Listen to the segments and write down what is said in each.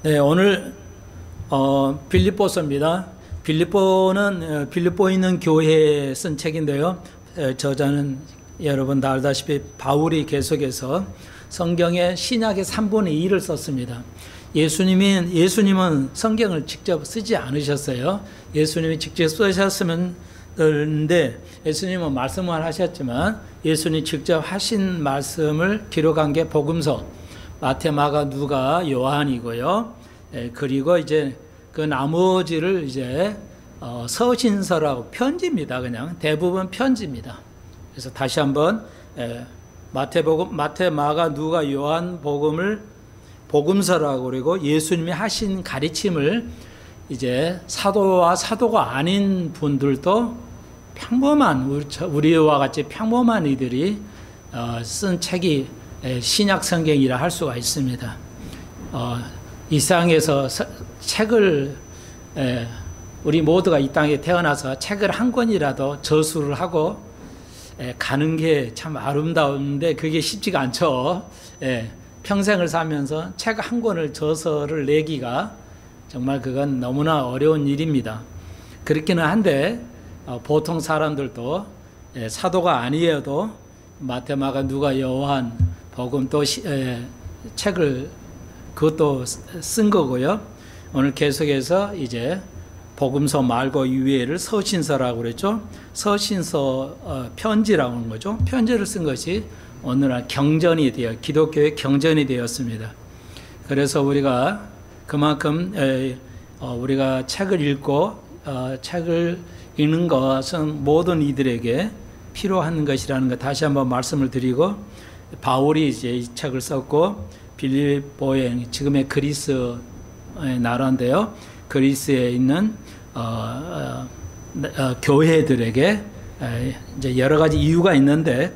네, 오늘 빌립보서입니다. 빌립보에 있는 교회에 쓴 책인데요. 저자는 여러분 다 알다시피 바울이 계속해서 성경의 신약의 3분의 2를 썼습니다. 예수님은 성경을 직접 쓰지 않으셨어요. 예수님이 직접 쓰셨으면 되는데 예수님은 말씀을 하셨지만 예수님이 직접 하신 말씀을 기록한 게 복음서, 마태, 마가, 누가, 요한이고요. 그리고 이제 그 나머지를 이제 서신서라고 편지입니다. 그냥 대부분 편지입니다. 그래서 다시 한번 마태복음, 마태, 마가, 누가, 요한 복음을 복음서라고 그리고 예수님이 하신 가르침을 이제 사도와 사도가 아닌 분들도 평범한 우리와 같이 평범한 이들이 쓴 책이 신약 성경이라 할 수가 있습니다. 이 세상에서 책을 우리 모두가 이 땅에 태어나서 책을 한 권이라도 저수를 하고 가는 게 참 아름다운데 그게 쉽지가 않죠. 평생을 살면서 책 한 권을 저서를 내기가 정말 그건 너무나 어려운 일입니다. 그렇기는 한데 보통 사람들도 사도가 아니어도 마태, 마가, 누가, 요한 복음 또 책을 그것도 쓴 거고요. 오늘 계속해서 이제 복음서 말고 이외를 서신서라고 그랬죠. 서신서 편지라고 하는 거죠. 편지를 쓴 것이 오늘날 경전이 되어 기독교의 경전이 되었습니다. 그래서 우리가 그만큼 우리가 책을 읽고 책을 읽는 것은 모든 이들에게 필요한 것이라는 것 다시 한번 말씀을 드리고, 바울이 이제 이 책을 썼고 빌립보에 지금의 그리스 나라인데요. 그리스에 있는 교회들에게 이제 여러 가지 이유가 있는데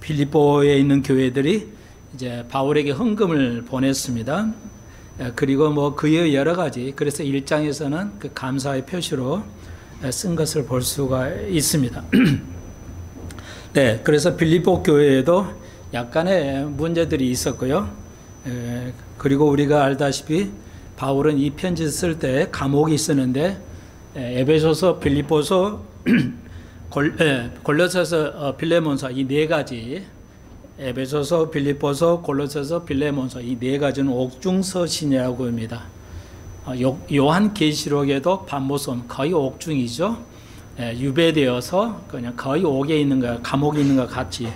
빌립보에 있는 교회들이 이제 바울에게 헌금을 보냈습니다. 그리고 뭐 그의 여러 가지, 그래서 1장에서는 그 감사의 표시로 쓴 것을 볼 수가 있습니다. 네, 그래서 빌립보 교회에도 약간의 문제들이 있었고요. 그리고 우리가 알다시피 바울은 이 편지 쓸 때 감옥이 있었는데 에베소서, 빌립보서, 골로새서, 빌레몬서 이 네 가지, 에베소서, 빌립보서, 골로새서, 빌레몬서 이 네 가지는 옥중서신이라고 합니다. 요한계시록에도 반모섬 거의 옥중이죠. 유배되어서 그냥 거의 옥에 있는 것, 감옥에 있는 것 같이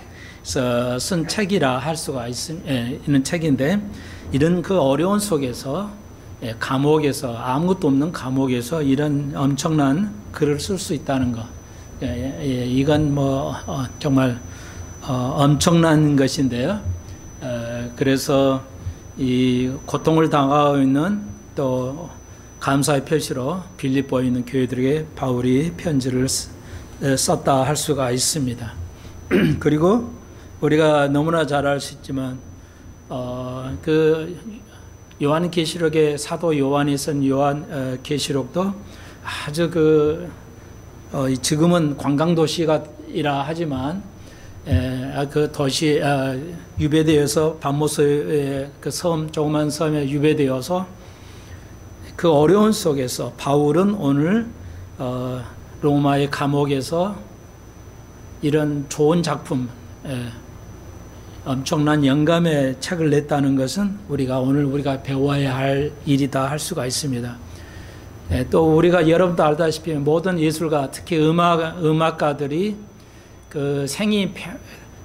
쓴 책이라 할 수가 있는 책인데, 이런 그 어려운 속에서 감옥에서 아무것도 없는 감옥에서 이런 엄청난 글을 쓸 수 있다는 것, 이건 뭐 정말 엄청난 것인데요. 그래서 이 고통을 당하고 있는 또 감사의 표시로 빌립보에 있는 교회들에게 바울이 편지를 썼다 할 수가 있습니다. 그리고 우리가 너무나 잘 알 수 있지만 그 요한계시록의 사도 요한이 쓴 요한계시록도 아주 지금은 관광도시이라 하지만 그 도시 유배되어서 반모스의 그 조그만 섬에 유배되어서 그 어려운 속에서 바울은 오늘 로마의 감옥에서 이런 좋은 작품, 엄청난 영감의 책을 냈다는 것은 오늘 우리가 배워야 할 일이다 할 수가 있습니다. 또 우리가 여러분도 알다시피 모든 예술가, 특히 음악가들이 그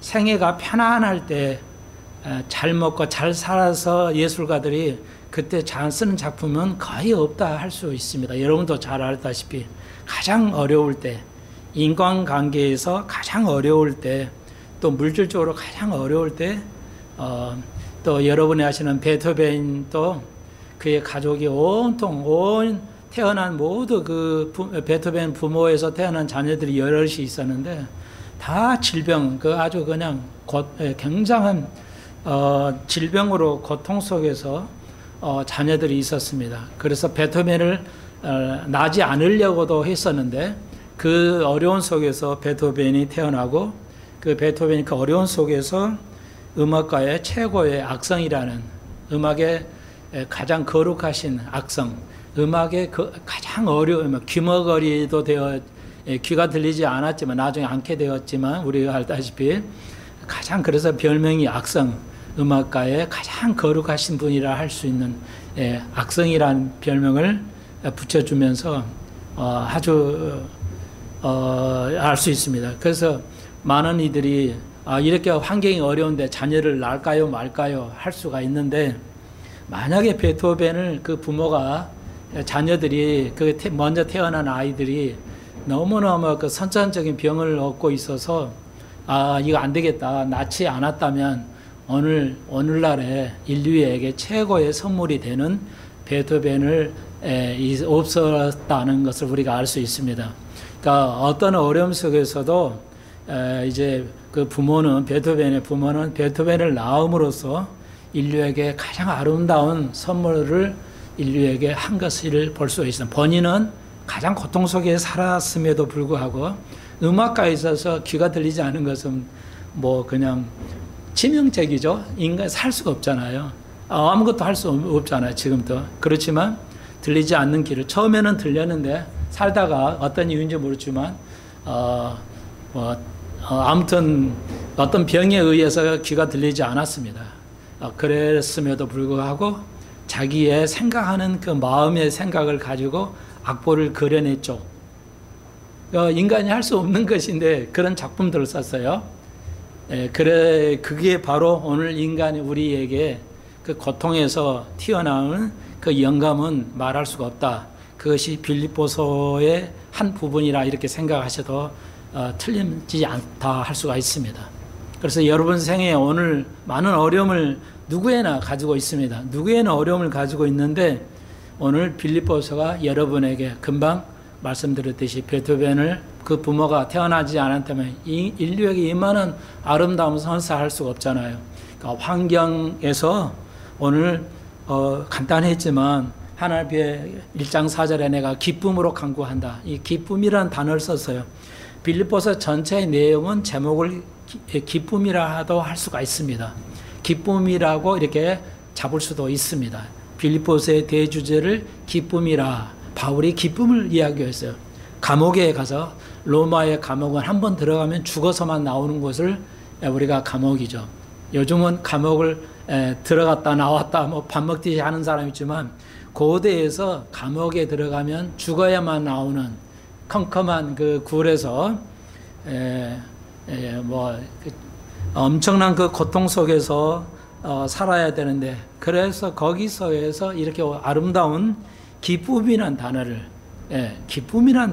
생애가 편안할 때 잘 먹고 잘 살아서 예술가들이 그때 잘 쓰는 작품은 거의 없다 할 수 있습니다. 여러분도 잘 알다시피 가장 어려울 때, 인간관계에서 가장 어려울 때, 또 물질적으로 가장 어려울 때, 또 여러분이 아시는 베토벤도 그의 가족이 온통 태어난 모두 그 베토벤 부모에서 태어난 자녀들이 여럿이 있었는데 다 질병, 아주 그냥 굉장한 질병으로 고통 속에서 자녀들이 있었습니다. 그래서 베토벤을 나지 않으려고도 했었는데 그 어려운 속에서 베토벤이 태어나고 그 베토벤이 그 어려운 속에서 음악가의 최고의 악성이라는 음악의 가장 거룩하신 악성, 음악의 가장 어려운 귀머거리도 되어 귀가 들리지 않았지만 나중에 않게 되었지만 우리가 알다시피 가장 그래서 별명이 악성, 음악가의 가장 거룩하신 분이라 할 수 있는 악성이라는 별명을 붙여주면서 아주 알 수 있습니다. 그래서 많은 이들이 이렇게 환경이 어려운데 자녀를 낳을까요 말까요 할 수가 있는데, 만약에 베토벤을 그 부모가 자녀들이 먼저 태어난 아이들이 너무너무 그 선천적인 병을 얻고 있어서 이거 안 되겠다 낳지 않았다면 오늘날에 인류에게 최고의 선물이 되는 베토벤을 없었다는 것을 우리가 알 수 있습니다. 그러니까 어떤 어려움 속에서도 이제 그 베토벤의 부모는 베토벤을 낳음으로써 인류에게 가장 아름다운 선물을 인류에게 한 것을 볼 수 있습니다. 본인은 가장 고통 속에 살았음에도 불구하고 음악가에 있어서 귀가 들리지 않은 것은 그냥 치명적이죠. 인간이 살 수가 없잖아요. 아무것도 할 수 없잖아요. 지금도. 그렇지만 들리지 않는 귀를 처음에는 들렸는데 살다가 어떤 이유인지 모르지만 아무튼 어떤 병에 의해서 귀가 들리지 않았습니다. 그랬음에도 불구하고 자기의 생각하는 그 마음의 생각을 가지고 악보를 그려냈죠. 인간이 할 수 없는 것인데 그런 작품들을 썼어요. 그게 바로 오늘 인간이 우리에게 그 고통에서 튀어나오는 그 영감은 말할 수가 없다. 그것이 빌립보서의 한 부분이라 이렇게 생각하셔도 틀리지 않다 할 수가 있습니다. 그래서 여러분 생에 오늘 많은 어려움을 누구에나 가지고 있습니다. 누구에나 어려움을 가지고 있는데 오늘 빌립보서가 여러분에게 금방 말씀드렸듯이 베토벤을 그 부모가 태어나지 않았다면 인류에게 이만한 아름다움을 선사할 수가 없잖아요. 그러니까 환경에서 오늘 간단했지만 하나님의 1장 4절에 내가 기쁨으로 간구한다. 이 기쁨이라는 단어를 썼어요. 빌립보서 전체의 내용은 제목을 기쁨이라도 할 수가 있습니다. 기쁨이라고 이렇게 잡을 수도 있습니다. 빌립보서의 대주제를 기쁨이라, 바울이 기쁨을 이야기했어요. 감옥에 가서, 로마의 감옥은 한 번 들어가면 죽어서만 나오는 곳을 우리가 감옥이죠. 요즘은 감옥을 들어갔다 나왔다 밥 먹듯이 하는 사람이 있지만 고대에서 감옥에 들어가면 죽어야만 나오는 컴컴한 그 굴에서 엄청난 그 고통 속에서 살아야 되는데, 그래서 거기서에서 이렇게 아름다운 기쁨이란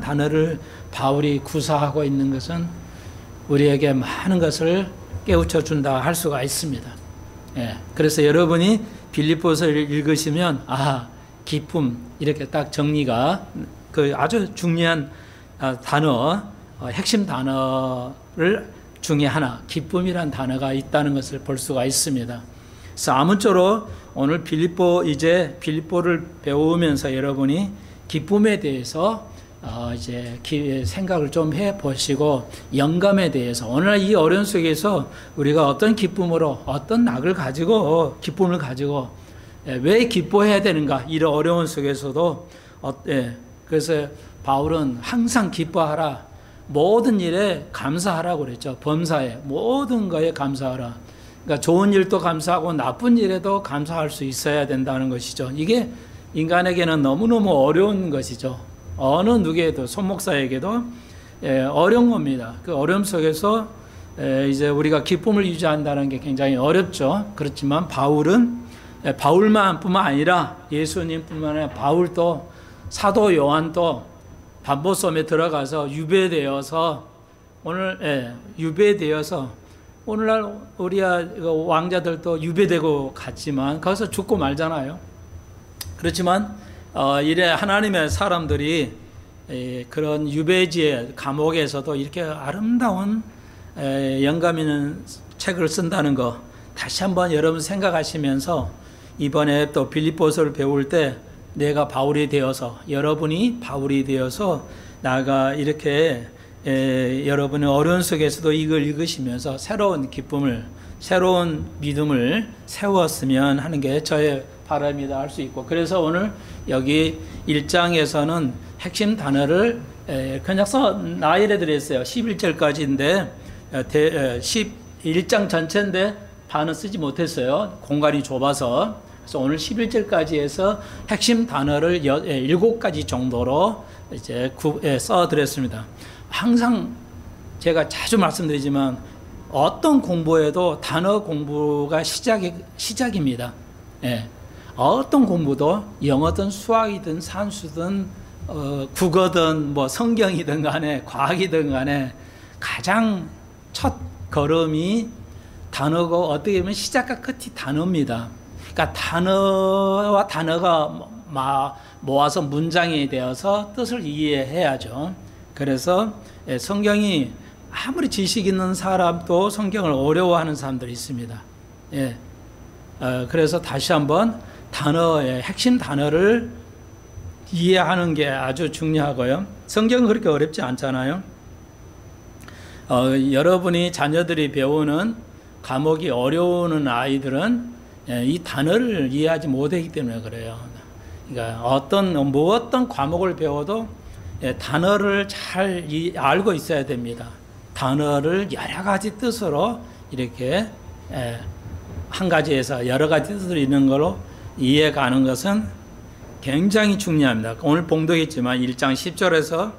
단어를 바울이 구사하고 있는 것은 우리에게 많은 것을 깨우쳐 준다 할 수가 있습니다. 그래서 여러분이 빌립보서를 읽으시면 기쁨 이렇게 딱 정리가 그 아주 중요한 단어, 핵심 단어를 중에 하나, 기쁨이란 단어가 있다는 것을 볼 수가 있습니다. 그래서 아무쪼록 오늘 빌립보를 배우면서 여러분이 기쁨에 대해서 이제 생각을 좀 해보시고, 영감에 대해서 오늘 이 어려움 속에서 우리가 어떤 기쁨으로, 어떤 기쁨을 가지고 왜 기뻐해야 되는가, 이런 어려움 속에서도 그래서 바울은 항상 기뻐하라, 모든 일에 감사하라고 그랬죠. 범사에 모든 거에 감사하라. 그러니까 좋은 일도 감사하고 나쁜 일에도 감사할 수 있어야 된다는 것이죠. 이게 인간에게는 너무너무 어려운 것이죠. 어느 누구에도, 손 목사에게도 어려운 겁니다. 그 어려움 속에서 이제 우리가 기쁨을 유지한다는 게 굉장히 어렵죠. 그렇지만 바울뿐만 아니라 예수님뿐만 아니라 바울도, 사도 요한도 반보섬에 들어가서 유배되어서 오늘날 우리 왕자들도 유배되고 갔지만 거기서 죽고 말잖아요. 그렇지만 이래 하나님의 사람들이 그런 유배지의 감옥에서도 이렇게 아름다운 영감 있는 책을 쓴다는 거 다시 한번 여러분 생각하시면서, 이번에 또 빌립보서를 배울 때 내가 바울이 되어서, 여러분이 바울이 되어서 나가 이렇게 여러분의 어려운 속에서도 이걸 읽으시면서 새로운 기쁨을, 새로운 믿음을 세웠으면 하는 게 저의 바랍니다 할 수 있고, 그래서 오늘 여기 1장에서는 핵심 단어를 그냥 나열해 드렸어요. 11절까지인데 11장 전체인데 반은 쓰지 못했어요. 공간이 좁아서. 그래서 오늘 11절까지 해서 핵심 단어를 7가지 정도로 이제 써드렸습니다. 항상 제가 자주 말씀드리지만 어떤 공부에도 단어 공부가 시작입니다. 예. 어떤 공부도 영어든 수학이든 산수든 국어든 뭐 성경이든 간에 과학이든 간에 가장 첫 걸음이 단어고, 어떻게 보면 시작과 끝이 단어입니다. 그러니까 단어와 단어가 모아서 문장이 되어서 뜻을 이해해야죠. 그래서 성경이 아무리 지식 있는 사람도 성경을 어려워하는 사람들이 있습니다. 예. 그래서 다시 한번 단어의 핵심 단어를 이해하는 게 아주 중요하고요. 성경은 그렇게 어렵지 않잖아요. 여러분이 자녀들이 배우는 과목이 어려우는 아이들은 이 단어를 이해하지 못하기 때문에 그래요. 그러니까 어떤 과목을 배워도 단어를 잘 알고 있어야 됩니다. 단어를 여러 가지 뜻으로 이렇게 한 가지에서 여러 가지 뜻을 있는 걸로 이해가는 것은 굉장히 중요합니다. 오늘 봉독했지만 1장 10절에서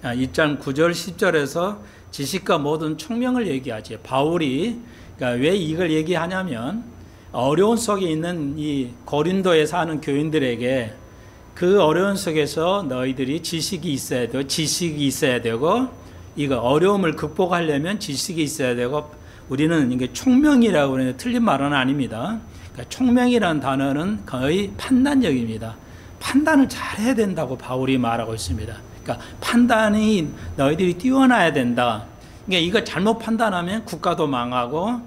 1장 9절 10절에서 지식과 모든 총명을 얘기하지. 바울이 그러니까 왜 이걸 얘기하냐면 어려운 속에 있는 이 고린도에 사는 교인들에게 그 어려운 속에서 너희들이 지식이 있어야 되고 이거 어려움을 극복하려면 지식이 있어야 되고, 우리는 이게 총명이라고 그러는데 틀린 말은 아닙니다. 그러니까 총명이라는 단어는 거의 판단력입니다. 판단을 잘 해야 된다고 바울이 말하고 있습니다. 그러니까 판단이 너희들이 뛰어나야 된다. 그러니까 이거 잘못 판단하면 국가도 망하고,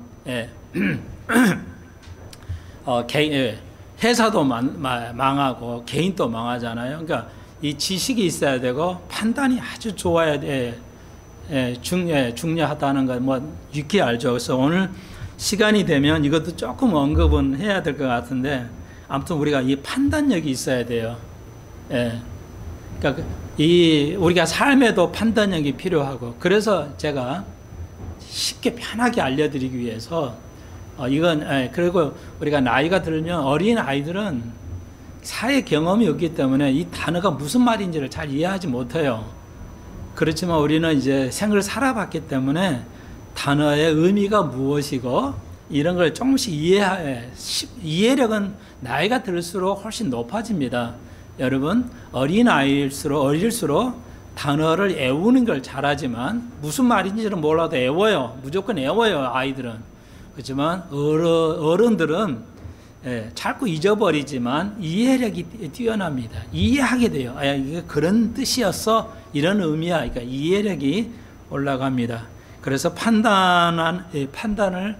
회사도 망하고 개인도 망하잖아요. 그러니까 이 지식이 있어야 되고 판단이 아주 좋아야 돼. 중요하다는 건 뭐 익히 알죠. 그래서 오늘 시간이 되면 이것도 조금 언급은 해야 될 것 같은데, 아무튼 우리가 이 판단력이 있어야 돼요. 그러니까 우리가 삶에도 판단력이 필요하고, 그래서 제가 쉽게 편하게 알려드리기 위해서 그리고 우리가 나이가 들면 어린 아이들은 사회 경험이 없기 때문에 이 단어가 무슨 말인지를 잘 이해하지 못해요. 그렇지만 우리는 이제 생을 살아봤기 때문에 단어의 의미가 무엇이고 이런 걸 조금씩 이해력은 나이가 들수록 훨씬 높아집니다. 여러분, 어릴수록 단어를 외우는 걸 잘하지만 무슨 말인지는 몰라도 외워요. 무조건 외워요, 아이들은. 그렇지만 어른들은 자꾸 잊어버리지만 이해력이 뛰어납니다. 이해하게 돼요. 이게 그런 뜻이었어, 이런 의미야. 그러니까 이해력이 올라갑니다. 그래서 판단을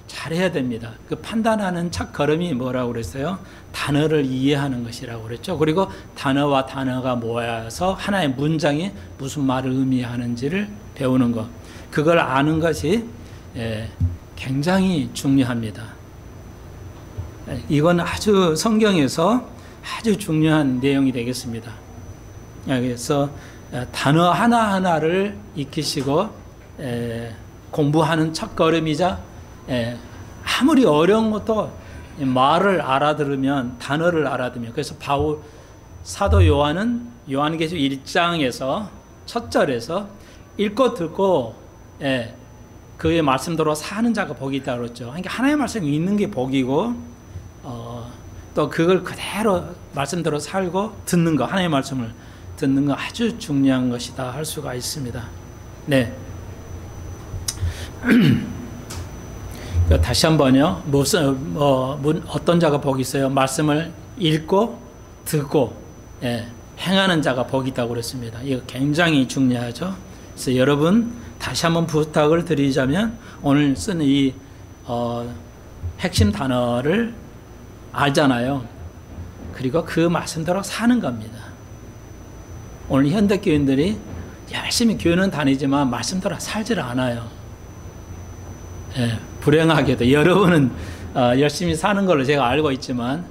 잘해야 됩니다. 그 판단하는 첫 걸음이 뭐라고 그랬어요? 단어를 이해하는 것이라고 그랬죠. 그리고 단어와 단어가 모여서 하나의 문장이 무슨 말을 의미하는지를 배우는 것. 그걸 아는 것이 굉장히 중요합니다. 이건 아주 성경에서 아주 중요한 내용이 되겠습니다. 그래서 단어 하나하나를 익히시고 공부하는 첫걸음이자 아무리 어려운 것도 말을 알아들으면, 단어를 알아들으면, 그래서 사도 요한은 요한계시록 1장에서 첫 절에서 읽고 듣고 그의 말씀대로 사는 자가 복이 있다고 그랬죠. 그러니까 하나님의 말씀이 있는 게 복이고, 또 그걸 그대로 말씀대로 살고 듣는 거, 하나님의 말씀을 듣는 거 아주 중요한 것이다 할 수가 있습니다. 네. 다시 한번요. 어떤 자가 복이 있어요? 말씀을 읽고 듣고 행하는 자가 복이 있다고 그랬습니다. 이거 굉장히 중요하죠. 그래서 여러분 다시 한번 부탁을 드리자면, 오늘 쓰는 이 핵심 단어를 알잖아요. 그리고 그 말씀대로 사는 겁니다. 오늘 현대교인들이 열심히 교회는 다니지만 말씀대로 살질 않아요. 불행하게도 여러분은 열심히 사는 걸로 제가 알고 있지만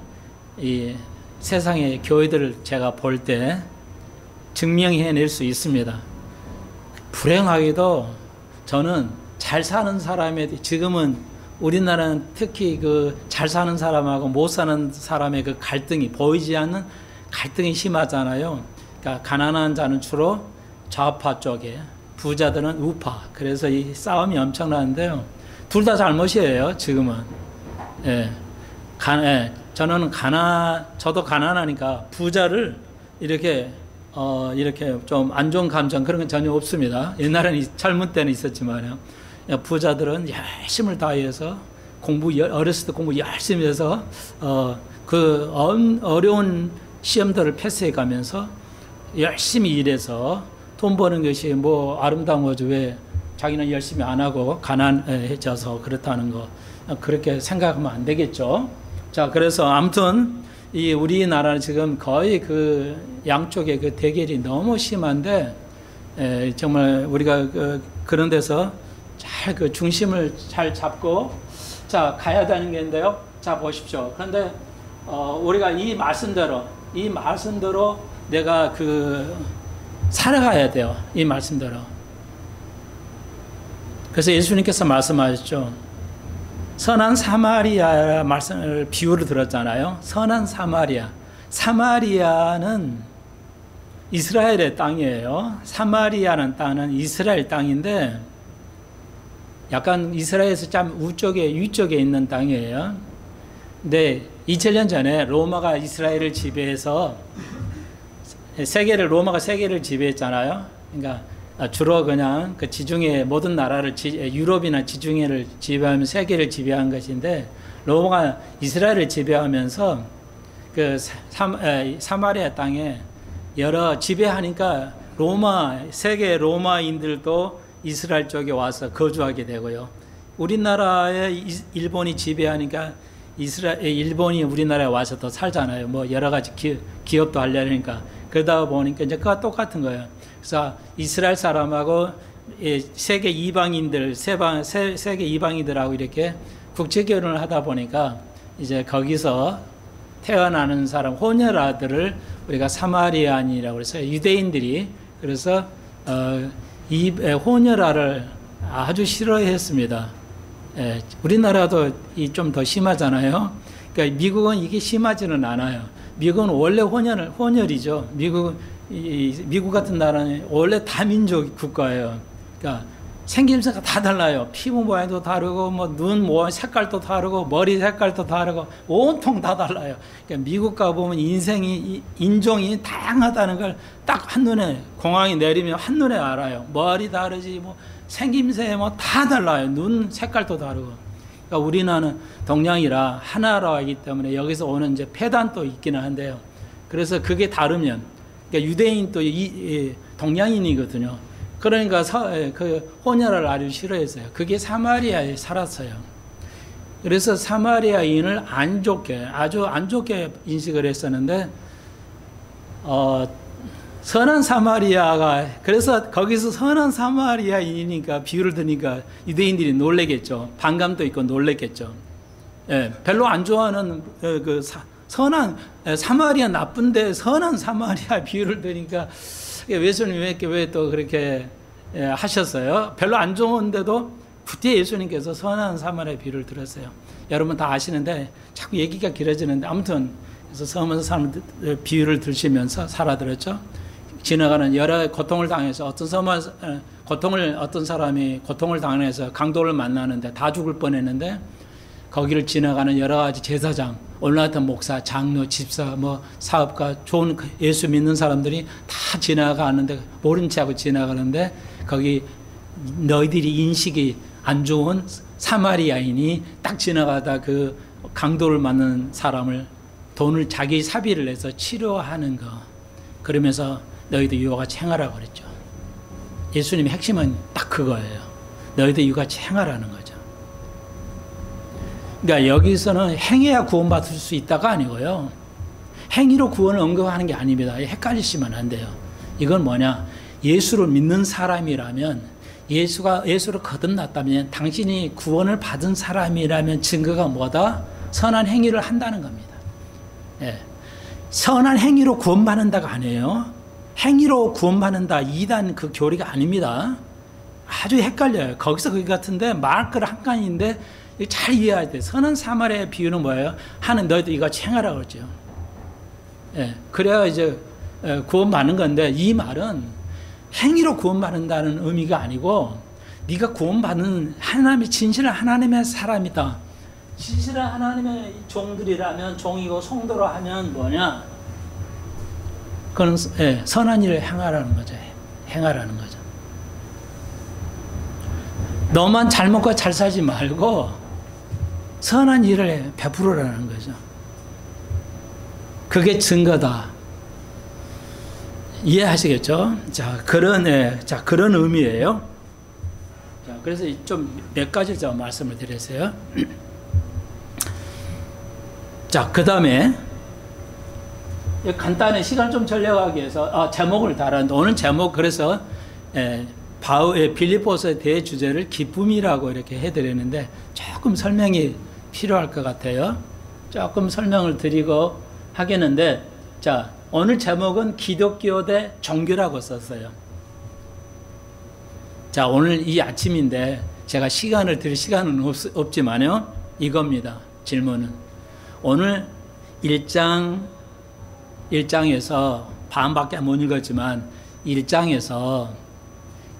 이 세상의 교회들을 제가 볼 때 증명해낼 수 있습니다. 불행하게도 저는 잘 사는 사람에, 지금은 우리나라는 특히 그 잘 사는 사람하고 못 사는 사람의 그 갈등이, 보이지 않는 갈등이 심하잖아요. 그러니까 가난한 자는 주로 좌파 쪽에, 부자들은 우파. 그래서 이 싸움이 엄청나는데요. 둘 다 잘못이에요, 지금은. 예. 저는 저도 가난하니까 부자를 이렇게 좀 안 좋은 감정 그런 건 전혀 없습니다. 옛날에는 젊은 때는 있었지만요. 부자들은 열심을 다해서 어렸을 때 공부 열심히 해서 그 어려운 시험들을 패스해 가면서 열심히 일해서 돈 버는 것이 뭐 아름다운 거죠. 왜 자기는 열심히 안 하고 가난해져서 그렇다는 거, 그렇게 생각하면 안 되겠죠. 자, 그래서 아무튼 이 우리나라는 지금 거의 그 양쪽의 그 대결이 너무 심한데, 정말 우리가 그런 데서 잘 그 중심을 잘 잡고 자 가야 되는 게 있는데요. 자 보십시오. 그런데 우리가 이 말씀대로 내가 그 살아가야 돼요. 이 말씀대로. 그래서 예수님께서 말씀하셨죠. 선한 사마리아 말씀을 비유를 들었잖아요. 선한 사마리아. 사마리아는 이스라엘의 땅이에요. 사마리아라는 땅은 이스라엘 땅인데 약간 이스라엘에서 좀 위쪽에 있는 땅이에요. 근데 2000년 전에 로마가 이스라엘을 지배해서 로마가 세계를 지배했잖아요. 그러니까 주로 그냥 그 지중해 모든 나라를 유럽이나 지중해를 지배하면 세계를 지배한 것인데, 로마가 이스라엘을 지배하면서 그 사마리아 땅에 여러 지배하니까 세계 로마인들도 이스라엘 쪽에 와서 거주하게 되고요. 우리나라에 일본이 지배하니까 일본이 우리나라에 와서 더 살잖아요. 뭐 여러 가지 기업도 하려니까. 그러다 보니까 이제 그와 똑같은 거예요. 그래서 이스라엘 사람하고 세계 이방인들하고 이렇게 국제 결혼을 하다 보니까 이제 거기서 태어나는 사람, 혼혈아들을 우리가 사마리안이라고 해서 유대인들이 그래서 이 혼혈아를 아주 싫어했습니다. 우리나라도 좀 더 심하잖아요. 그러니까 미국은 이게 심하지는 않아요. 미국은 원래 혼혈이죠. 미국 같은 나라는 원래 다민족 국가예요. 그러니까 생김새가 다 달라요. 피부 모양도 다르고, 뭐 눈 모양 색깔도 다르고, 머리 색깔도 다르고, 온통 다 달라요. 그러니까 미국 가보면 인종이 다양하다는 걸 딱 한눈에, 공항에 내리면 한눈에 알아요. 머리 다르지, 뭐 생김새 뭐 다 달라요. 눈 색깔도 다르고. 그러니까 우리나라는 동양이라 하나라이기 때문에 여기서 오는 이제 폐단도 있기는 한데요. 그래서 그게 다르면, 그러니까 유대인도 동양인이거든요. 그러니까 그 혼혈을 아주 싫어했어요. 그게 사마리아에 살았어요. 그래서 사마리아인을 아주 안 좋게 인식을 했었는데, 선한 사마리아가, 그래서 거기서 선한 사마리아인이니까 비유를 드니까 유대인들이 놀래겠죠. 반감도 있고 놀랬겠죠. 별로 안 좋아하는 선한 사마리아 나쁜데 선한 사마리아 비유를 드니까 예수님이 왜 또 그렇게 하셨어요? 별로 안 좋은데도 그때 예수님께서 선한 사마리아 비유를 들었어요. 여러분 다 아시는데 자꾸 얘기가 길어지는데, 아무튼 그래서 서면서 사람 비유를 들으시면서 살아들었죠. 지나가는 여러 고통을 당해서 어떤 사람이 고통을 당해서 강도를 만나는데 다 죽을 뻔했는데, 거기를 지나가는 여러 가지 제사장, 오늘 같은 목사, 장로, 집사, 뭐 사업가, 좋은 예수 믿는 사람들이 다 지나가는데, 모른 체하고 지나가는데, 거기 너희들이 인식이 안 좋은 사마리아인이 딱 지나가다 그 강도를 맞는 사람을 돈을 자기 사비를 내서 치료하는 거. 그러면서 너희도 이와 같이 행하라고 그랬죠. 예수님의 핵심은 딱 그거예요. 너희도 이와 같이 행하라는 거죠. 그러니까 여기서는 행해야 구원받을 수 있다가 아니고요. 행위로 구원을 언급하는 게 아닙니다. 헷갈리시면 안 돼요. 이건 뭐냐? 예수를 믿는 사람이라면, 예수를 거듭났다면, 당신이 구원을 받은 사람이라면 증거가 뭐다? 선한 행위를 한다는 겁니다. 예. 선한 행위로 구원받는다가 아니에요. 행위로 구원받는다 2단 그 교리가 아닙니다. 아주 헷갈려요. 거기서 거기 같은데 마크를 한 칸인데 잘 이해해야 돼. 선한 사마리아의 비유는 뭐예요? 하는 너희도 이거 행하라고 그러죠. 예. 그래야 이제 구원받는 건데 이 말은 행위로 구원받는다는 의미가 아니고 네가 구원받는 하나님의 진실한 하나님의 사람이다. 진실한 하나님의 종들이라면 종이고 성도로 하면 뭐냐? 그건 선한 일을 행하라는 거죠. 행하라는 거죠. 너만 잘 먹고 잘 살지 말고 선한 일을 베풀으라는 거죠. 그게 증거다. 이해하시겠죠? 자, 그런 의미예요. 자, 그래서 좀 몇 가지 좀 말씀을 드렸어요. 자, 그 다음에 간단히 시간 좀 절약하기 위해서 제목을 달았는데 오늘 제목 그래서 빌립보서의 대주제를 기쁨이라고 이렇게 해드렸는데 조금 설명이 필요할 것 같아요. 조금 설명을 드리고 하겠는데 자, 오늘 제목은 기독교 대 종교라고 썼어요. 자, 오늘 이 아침인데 제가 시간을 드릴 시간은 없지만요. 이겁니다. 질문은. 오늘 1장에서 반밖에 못 읽었지만 1장에서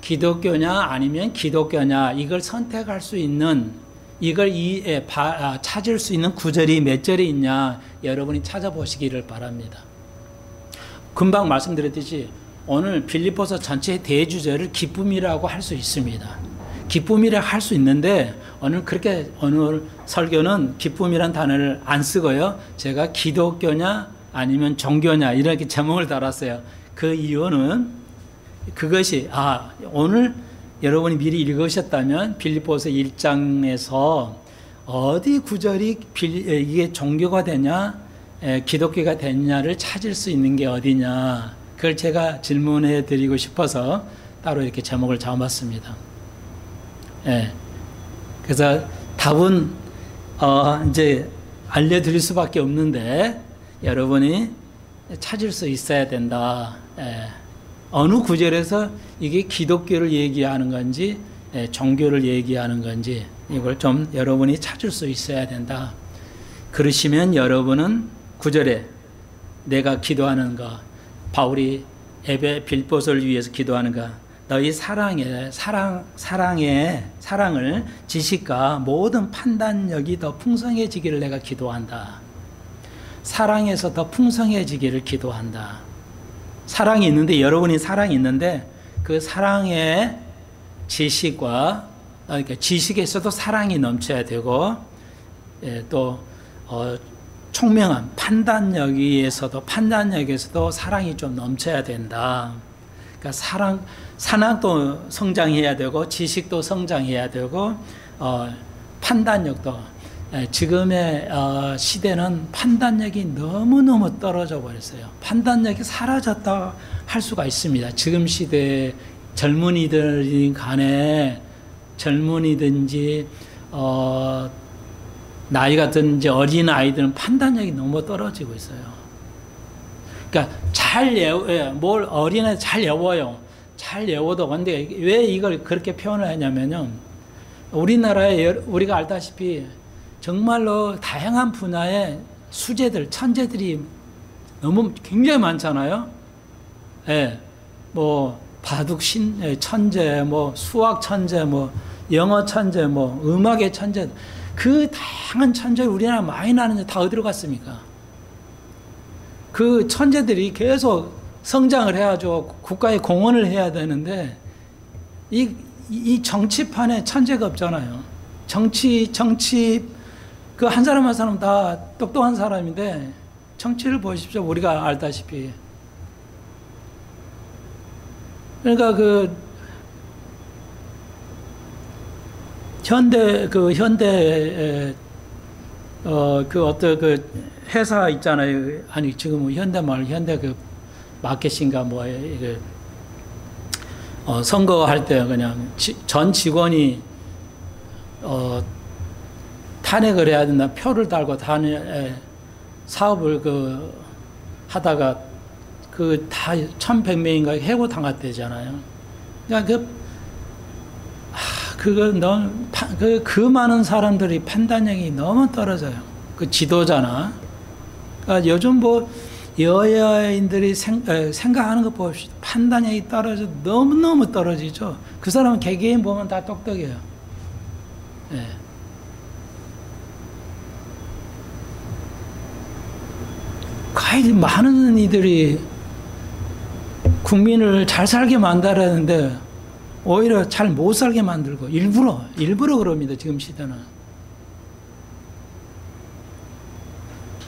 기독교냐 아니면 기독교냐 이걸 선택할 수 있는 이걸 찾을 수 있는 구절이 몇 절이 있냐 여러분이 찾아보시기를 바랍니다. 금방 말씀드렸듯이 오늘 빌립보서 전체의 대주제를 기쁨이라고 할 수 있습니다. 기쁨이라 할 수 있는데 오늘 설교는 기쁨이란 단어를 안 쓰고요. 제가 기독교냐 아니면 종교냐 이렇게 제목을 달았어요. 그 이유는 그것이 오늘 여러분이 미리 읽으셨다면 빌립보서 1장에서 어디 구절이 이게 종교가 되냐 기독교가 되냐를 찾을 수 있는 게 어디냐 그걸 제가 질문해 드리고 싶어서 따로 이렇게 제목을 잡았습니다. 그래서 답은 이제 알려드릴 수밖에 없는데 여러분이 찾을 수 있어야 된다. 어느 구절에서 이게 기독교를 얘기하는 건지 종교를 얘기하는 건지 이걸 좀 여러분이 찾을 수 있어야 된다. 그러시면 여러분은 구절에 내가 기도하는 거 바울이 빌립보서를 위해서 기도하는 거 너희 사랑을 지식과 모든 판단력이 더 풍성해지기를 내가 기도한다. 사랑에서 더 풍성해지기를 기도한다. 사랑이 있는데 여러분이 사랑이 있는데 그 사랑의 지식과 그러니까 지식에서도 사랑이 넘쳐야 되고 또 총명한 판단력에서도 사랑이 좀 넘쳐야 된다. 그러니까 사랑도 성장해야 되고 지식도 성장해야 되고 판단력도 지금의 시대는 판단력이 너무너무 떨어져 버렸어요. 판단력이 사라졌다 할 수가 있습니다. 지금 시대 젊은이들 간에 젊은이든지 나이가 든지 어린 아이들은 판단력이 너무 떨어지고 있어요. 그러니까 뭘 어린애 잘 외워요. 잘 외워도 근데 왜 이걸 그렇게 표현을 하냐면요. 우리나라에 우리가 알다시피 정말로 다양한 분야의 수재들, 천재들이 너무 굉장히 많잖아요. 뭐 바둑 천재, 뭐 수학 천재, 뭐 영어 천재, 뭐 음악의 천재, 그 다양한 천재 우리나라 많이 나는데 다 어디로 갔습니까? 그 천재들이 계속 성장을 해야죠. 국가에 공헌을 해야 되는데 이 정치판에 천재가 없잖아요. 정치 그 한 사람 한 사람 다 똑똑한 사람인데 정치를 보십시오. 우리가 알다시피. 그러니까 현대 회사 있잖아요. 아니 지금 현대 마켓인가 뭐 선거할 때 그냥 전 직원이 탄핵을 해야 된다. 표를 달고 사업을 하다가 다 1,100명인가 해고 당했대잖아요. 그러니까 그 많은 사람들이 판단력이 너무 떨어져요. 그 지도자나. 그러니까 요즘 여야인들이 생각하는 것 봅시다. 판단력이 너무너무 떨어지죠. 그 사람은 개개인 보면 다 똑똑해요. 예. 거의 많은 이들이 국민을 잘 살게 만들었는데 오히려 잘 못 살게 만들고 일부러 그럽니다. 지금 시대는.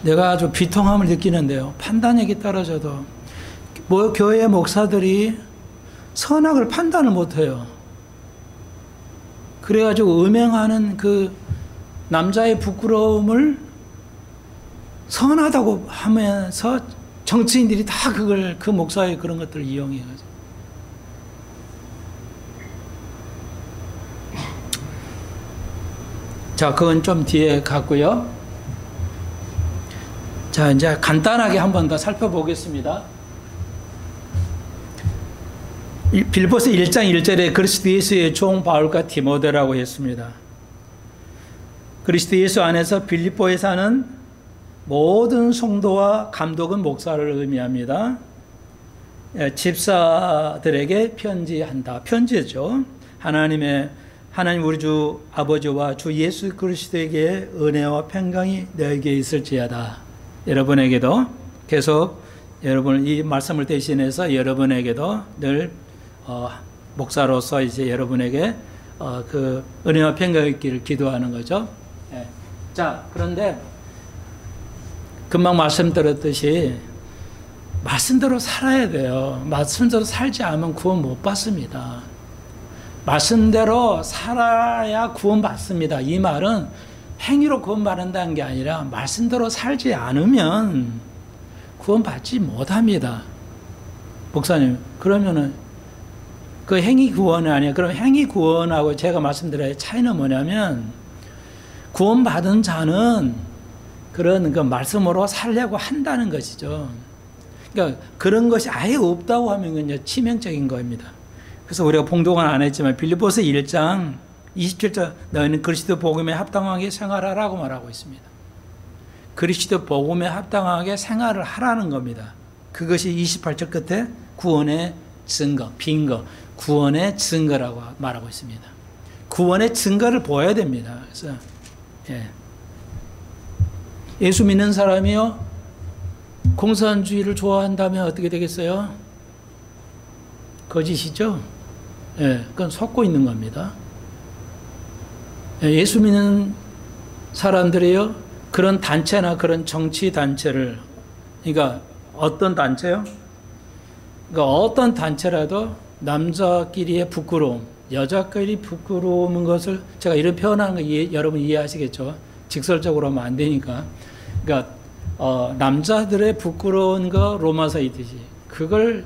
내가 아주 비통함을 느끼는데요. 판단력이 떨어져도 교회 목사들이 선악을 판단을 못해요. 그래가지고 음행하는 그 남자의 부끄러움을 선하다고 하면서 정치인들이 다 그 목사의 그런 것들을 이용해가지고. 자, 그건 좀 뒤에 갔고요. 자, 이제 간단하게 한 번 더 살펴보겠습니다. 빌보서 1장 1절에 그리스도 예수의 종 바울과 디모데라고 했습니다. 그리스도 예수 안에서 빌립보에 사는 모든 성도와 감독은 목사를 의미합니다. 집사들에게 편지한다. 편지죠. 하나님 우리 주 아버지와 주 예수 그리스도에게 은혜와 평강이 너에게 있을지어다. 여러분에게도 계속 여러분 이 말씀을 대신해서 여러분에게도 늘 목사로서 이제 여러분에게 그 은혜와 평강이 있기를 기도하는 거죠. 네. 자, 그런데 금방 말씀드렸듯이 말씀대로 살아야 돼요. 말씀대로 살지 않으면 구원 못 받습니다. 말씀대로 살아야 구원 받습니다. 이 말은 행위로 구원 받는다는 게 아니라 말씀대로 살지 않으면 구원 받지 못합니다. 목사님, 그러면은 그 행위 구원이 아니에요. 그럼 행위 구원하고 제가 말씀드려야 차이는 뭐냐면 구원 받은 자는 그런 그 말씀으로 살려고 한다는 것이죠. 그러니까 그런 것이 아예 없다고 하면 치명적인 겁니다. 그래서 우리가 봉독은 안 했지만 빌립보서 1장 27절 너희는 그리스도 복음에 합당하게 생활하라고 말하고 있습니다. 그리스도 복음에 합당하게 생활을 하라는 겁니다. 그것이 28절 끝에 구원의 증거, 빈거, 구원의 증거라고 말하고 있습니다. 구원의 증거를 보여야 됩니다. 그래서 예수 믿는 사람이요 공산주의를 좋아한다면 어떻게 되겠어요? 거짓이죠. 그건 속고 있는 겁니다. 예수 믿는 사람들이요 그런 단체나 그런 정치 단체를, 그러니까 어떤 단체요? 그러니까 어떤 단체라도 남자끼리의 부끄러움, 여자끼리 부끄러운 것을 제가 이런 표현하는 거 여러분 이해하시겠죠? 직설적으로 하면 안 되니까. 그러니까 남자들의 부끄러운 거 로마서 있듯이 그걸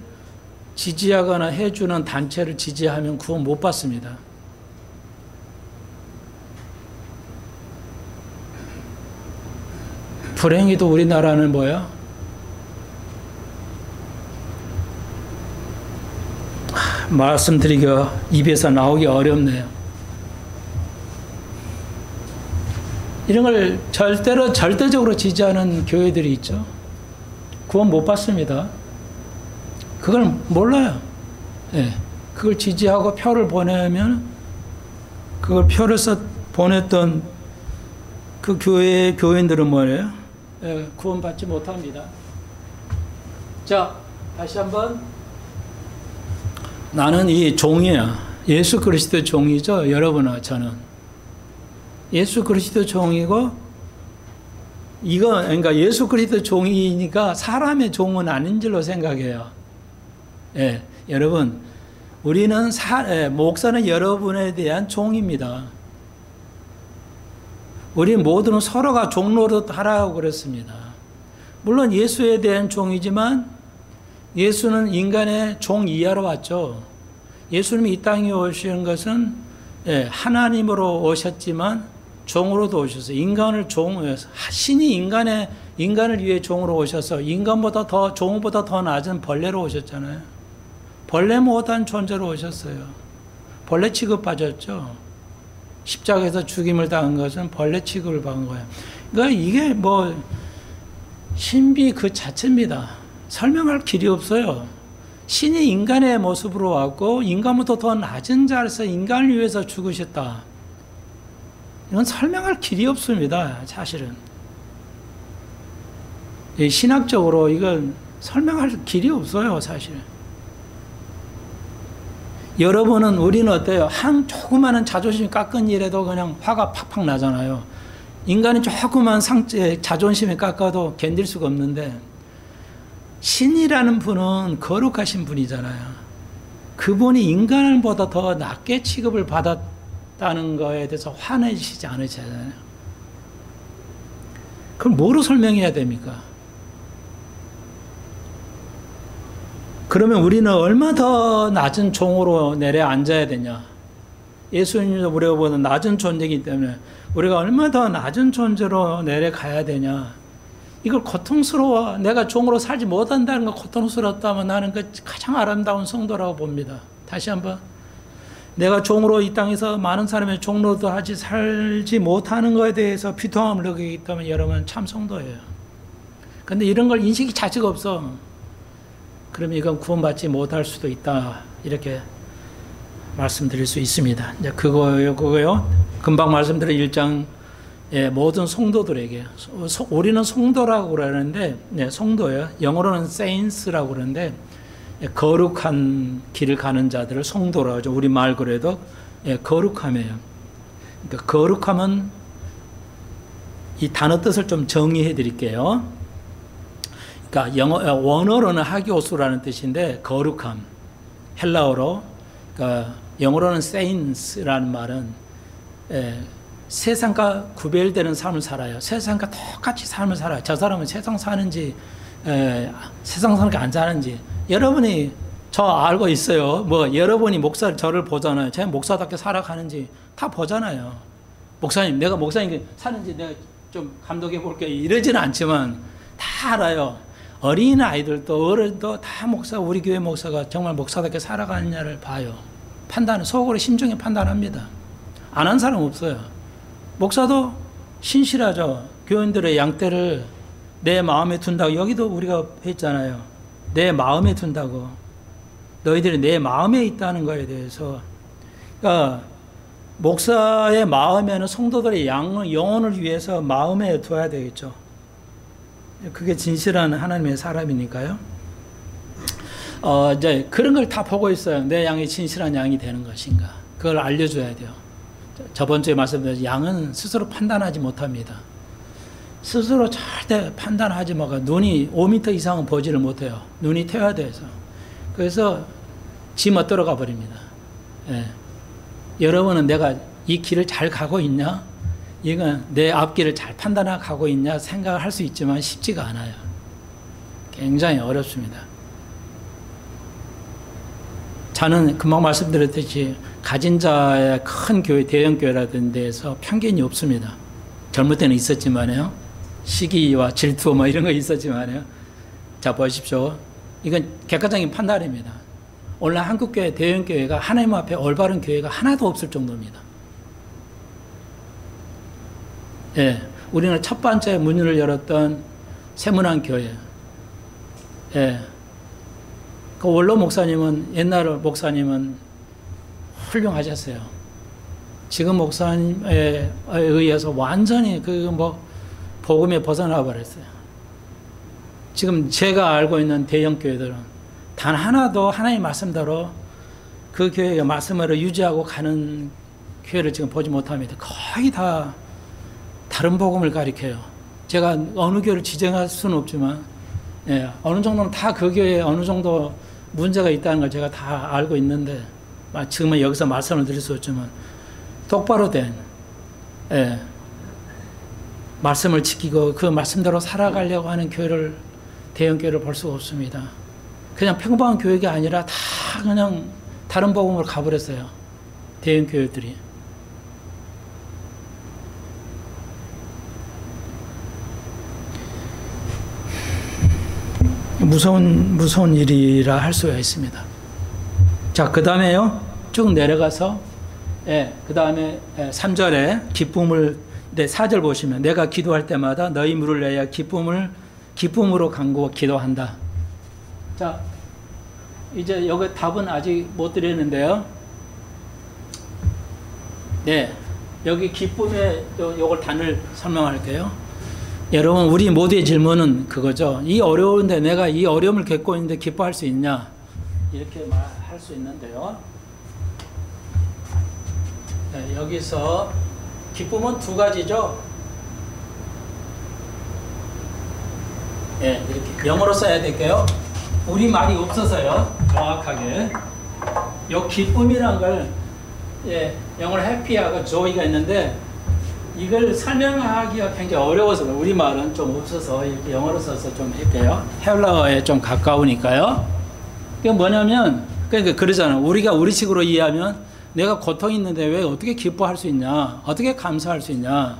지지하거나 해주는 단체를 지지하면 구원 못 받습니다. 불행히도 우리나라는 뭐야? 말씀드리기가 입에서 나오기 어렵네요. 이런 걸 절대적으로 지지하는 교회들이 있죠. 구원 못 받습니다. 그걸 몰라요. 그걸 지지하고 표를 보내면 그걸 표를 보냈던 그 교인들은 뭐예요? 구원 받지 못합니다. 자, 다시 한번 나는 이 종이야. 예수 그리스도 종이죠. 여러분과 저는 예수 그리스도 종이고 그러니까 예수 그리스도 종이니까 사람의 종은 아닌 줄로 생각해요. 여러분 우리는 목사는 여러분에 대한 종입니다. 우리 모두는 서로가 종노릇 하라고 그랬습니다. 물론 예수에 대한 종이지만 예수는 인간의 종 이하로 왔죠. 예수님이 이 땅에 오신 것은 하나님으로 오셨지만 종으로도 오셨어요. 인간을 신이 인간의 인간을 위해 종으로 오셔서 인간보다 더, 종보다 더 낮은 벌레로 오셨잖아요. 벌레 못한 존재로 오셨어요. 벌레 취급받았죠. 십자가에서 죽임을 당한 것은 벌레 취급을 받은 거예요. 그러니까 이게 뭐 신비 그 자체입니다. 설명할 길이 없어요. 신이 인간의 모습으로 왔고 인간보다 더 낮은 자리에서 인간을 위해서 죽으셨다. 이건 설명할 길이 없습니다. 사실은. 신학적으로 이건 설명할 길이 없어요. 사실은. 여러분은, 우리는 어때요? 한 조그마한 자존심 깎은 일에도 그냥 화가 팍팍 나잖아요. 인간이 조그만 자존심이 깎아도 견딜 수가 없는데, 신이라는 분은 거룩하신 분이잖아요. 그분이 인간보다 더 낮게 취급을 받았다는 거에 대해서 화내시지 않으시잖아요. 그럼 뭐로 설명해야 됩니까? 그러면 우리는 얼마 더 낮은 종으로 내려 앉아야 되냐? 예수님도 우리가 보는 낮은 존재이기 때문에 우리가 얼마 더 낮은 존재로 내려가야 되냐? 이걸 고통스러워, 내가 종으로 살지 못한다는 거 고통스럽다면 나는 그 가장 아름다운 성도라고 봅니다. 다시 한번. 내가 종으로 이 땅에서 많은 사람의 종로도 하지 살지 못하는 것에 대해서 비통함을 느끼기 때문에 여러분 참 성도예요. 근데 이런 걸 인식이 자체가 없어. 그러면 이건 구원받지 못할 수도 있다. 이렇게 말씀드릴 수 있습니다. 이제 그거요. 금방 말씀드린 1장 모든 성도들에게, 우리는 성도라고 그러는데, 성도예요. 영어로는 saints라고 그러는데, 거룩한 길을 가는 자들을 성도라고 하죠. 우리 말 그래도 거룩함이에요. 그러니까 거룩함은 이 단어 뜻을 좀 정의해 드릴게요. 그러니까 원어로는 하기오스라는 뜻인데 거룩함, 헬라어로, 그러니까 영어로는 saints라는 말은 세상과 구별되는 삶을 살아요. 세상과 똑같이 삶을 살아요. 저 사람은 세상 사는지 세상 사는 게 안 사는지 여러분이 저 알고 있어요. 뭐 여러분이 저를 보잖아요. 제가 목사답게 살아가는지 다 보잖아요. 목사님, 내가 목사님 사는지 내가 좀 감독해 볼게요. 이러지는 않지만 다 알아요. 어린 아이들도 어른도 다 우리 교회 목사가 정말 목사답게 살아가느냐를 봐요. 속으로 심중에 판단합니다. 안 한 사람 없어요. 목사도 신실하죠. 교인들의 양떼를 내 마음에 둔다고. 여기도 우리가 했잖아요. 내 마음에 둔다고. 너희들이 내 마음에 있다는 거에 대해서. 그러니까 목사의 마음에는 성도들의 영혼을 위해서 마음에 둬야 되겠죠. 그게 진실한 하나님의 사람이니까요. 이제 그런 걸 다 보고 있어요. 내 양이 진실한 양이 되는 것인가. 그걸 알려줘야 돼요. 저번 주에 말씀드린 양은 스스로 판단하지 못합니다. 스스로 절대 판단하지 못하고 눈이 5m 이상은 보지를 못해요. 눈이 태워야 돼서. 그래서 지 멋대로 가버립니다. 여러분은 내가 이 길을 잘 가고 있냐? 이건 내 앞길을 잘 판단하고 가고 있냐 생각을 할 수 있지만 쉽지가 않아요. 굉장히 어렵습니다. 저는 금방 말씀드렸듯이 가진 자의 큰 교회, 대형 교회라든 데에서 편견이 없습니다. 젊을 때는 있었지만요. 시기와 질투 뭐 이런 거 있었지만요. 자, 보십시오. 이건 객관적인 판단입니다. 오늘 한국교회, 대형 교회가 하나님 앞에 올바른 교회가 하나도 없을 정도입니다. 우리는 첫 번째 문을 열었던 세문안 교회. 그 원로 목사님은, 옛날 목사님은 훌륭하셨어요. 지금 목사님에 의해서 완전히 복음에 벗어나 버렸어요. 지금 제가 알고 있는 대형 교회들은 단 하나도 하나님 말씀대로 그 교회의 말씀으로 유지하고 가는 교회를 지금 보지 못합니다. 거의 다 다른 복음을 가리켜요. 제가 어느 교회를 지정할 수는 없지만, 어느 정도는 다 그 교회에 어느 정도 문제가 있다는 걸 제가 다 알고 있는데, 지금은 여기서 말씀을 드릴 수 없지만, 똑바로 된, 말씀을 지키고 그 말씀대로 살아가려고 하는 교회를, 대형 교회를 볼 수가 없습니다. 그냥 평범한 교회가 아니라 다 그냥 다른 복음으로 가버렸어요. 대형 교회들이. 무서운 일이라 할 수가 있습니다. 자, 그 다음에요. 쭉 내려가서, 그 다음에 3절에 기쁨을, 4절 보시면 내가 기도할 때마다 너희 물을 내야 기쁨으로 간구하고 기도한다. 자, 이제 여기 답은 아직 못 드리는데요. 네, 여기 기쁨의 요걸 단을 설명할게요. 여러분, 우리 모두의 질문은 그거죠. 이 어려운데 내가 이 어려움을 겪고 있는데 기뻐할 수 있냐? 이렇게 말할 수 있는데요. 네, 여기서 기쁨은 두 가지죠. 네, 이렇게 영어로 써야 될게요. 우리 말이 없어서요. 정확하게. 요 기쁨이란 걸, 영어로 해피하고 조이가 있는데, 이걸 설명하기가 굉장히 어려워서, 우리 말은 좀 없어서 이렇게 영어로 써서 좀 할게요. 헬라어에 좀 가까우니까요. 그게 뭐냐면, 그러니까 그러잖아요. 우리가 우리식으로 이해하면, 내가 고통이 있는데 왜 어떻게 기뻐할 수 있냐? 어떻게 감사할 수 있냐?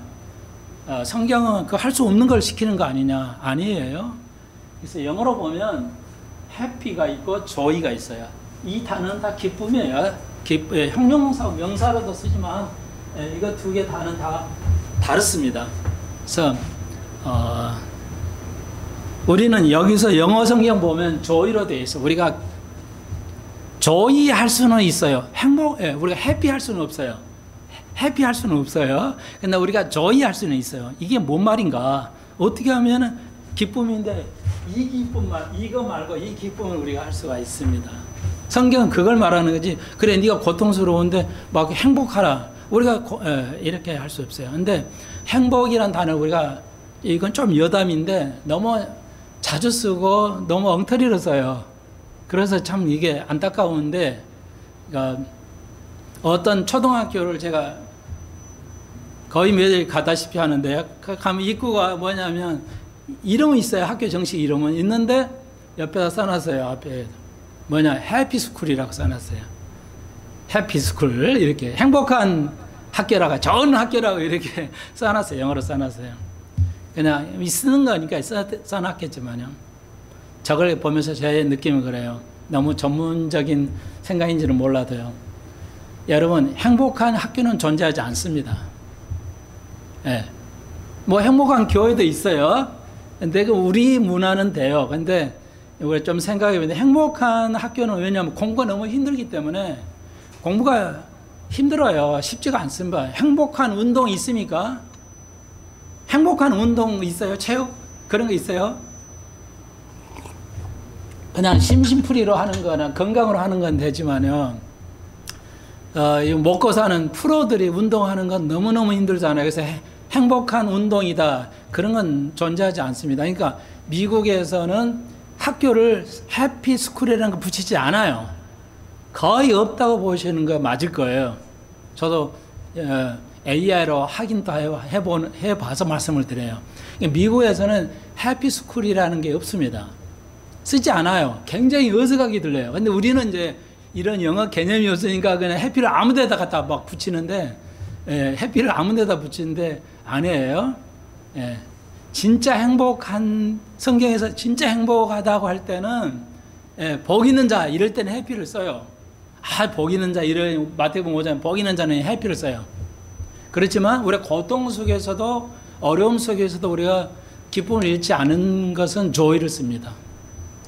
성경은 그 할 수 없는 걸 시키는 거 아니냐? 아니에요. 그래서 영어로 보면 happy가 있고 joy가 있어요. 이 단어는 다 기쁨이에요. 형용사, 명사로도 쓰지만 이거 두 개 단어는 다 다릅니다. 그래서 우리는 여기서 영어 성경 보면 joy로 되어 있어. 우리가 joy 할 수는 있어요. 우리가 happy 할 수는 없어요. happy 할 수는 없어요. 근데 우리가 joy 할 수는 있어요. 이게 뭔 말인가? 어떻게 하면 기쁨인데 이거 말고 이 기쁨을 우리가 할 수가 있습니다. 성경은 그걸 말하는 거지. 그래, 네가 고통스러운데 막 행복하라. 우리가 이렇게 할 수 없어요. 근데 행복이란 단어 우리가 이건 좀 여담인데 너무 자주 쓰고 너무 엉터리로 써요. 그래서 참 이게 안타까운데, 그러니까 어떤 초등학교를 제가 거의 매일 가다시피 하는데요. 가면 입구가 뭐냐면 이름은 있어요. 학교 정식 이름은 있는데 옆에다 써놨어요. 앞에 뭐냐, 해피스쿨이라고 써놨어요. 해피스쿨, 이렇게 행복한 학교라고, 좋은 학교라고 이렇게 써놨어요. 영어로 써놨어요. 그냥 쓰는 거니까 써놨겠지만요. 저걸 보면서 제 느낌은 그래요. 너무 전문적인 생각인지는 몰라도요. 여러분, 행복한 학교는 존재하지 않습니다. 뭐 행복한 교회도 있어요. 근데 우리 문화는 돼요. 근데 우리가 좀 생각해보면 행복한 학교는 왜냐하면 공부가 너무 힘들기 때문에 공부가 힘들어요. 쉽지가 않습니다. 행복한 운동 있습니까? 행복한 운동 있어요? 체육? 그런 거 있어요? 그냥 심심풀이로 하는 거나 건강으로 하는 건 되지만요. 먹고 사는 프로들이 운동하는 건 너무너무 힘들잖아요. 그래서 행복한 운동이다. 그런 건 존재하지 않습니다. 그러니까 미국에서는 학교를 해피스쿨이라는 거 붙이지 않아요. 거의 없다고 보시는 거 맞을 거예요. 저도 AI로 확인도 해봐서 말씀을 드려요. 미국에서는 해피스쿨이라는 게 없습니다. 쓰지 않아요. 굉장히 어색하게 들려요. 근데 우리는 이제 이런 영어 개념이 없으니까 그냥 해피를 아무 데다 갖다 막 붙이는데, 해피를 아무 데다 붙이는데 아니에요. 진짜 행복한, 성경에서 진짜 행복하다고 할 때는, 복 있는 자, 이럴 때는 해피를 써요. 복 있는 자, 이런 마태복음 5장 복 있는 자는 해피를 써요. 그렇지만 우리가 고통 속에서도, 어려움 속에서도 우리가 기쁨을 잃지 않은 것은 joy를 씁니다.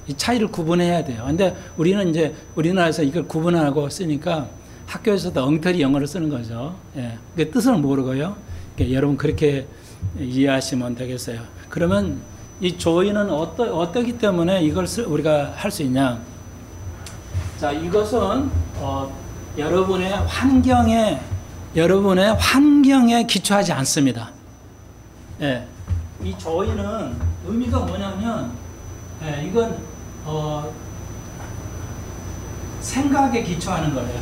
이 차이를 구분해야 돼요. 근데 우리는 이제 우리나라에서 이걸 구분하고 쓰니까 학교에서도 엉터리 영어를 쓰는 거죠. 그 뜻은 모르고요. 여러분 그렇게 이해하시면 되겠어요. 그러면 이 joy는 어떻기 때문에 이걸 우리가 할 수 있냐? 자, 이것은 여러분의 환경에 기초하지 않습니다. 이 joy는 의미가 뭐냐면, 이건 생각에 기초하는 거예요.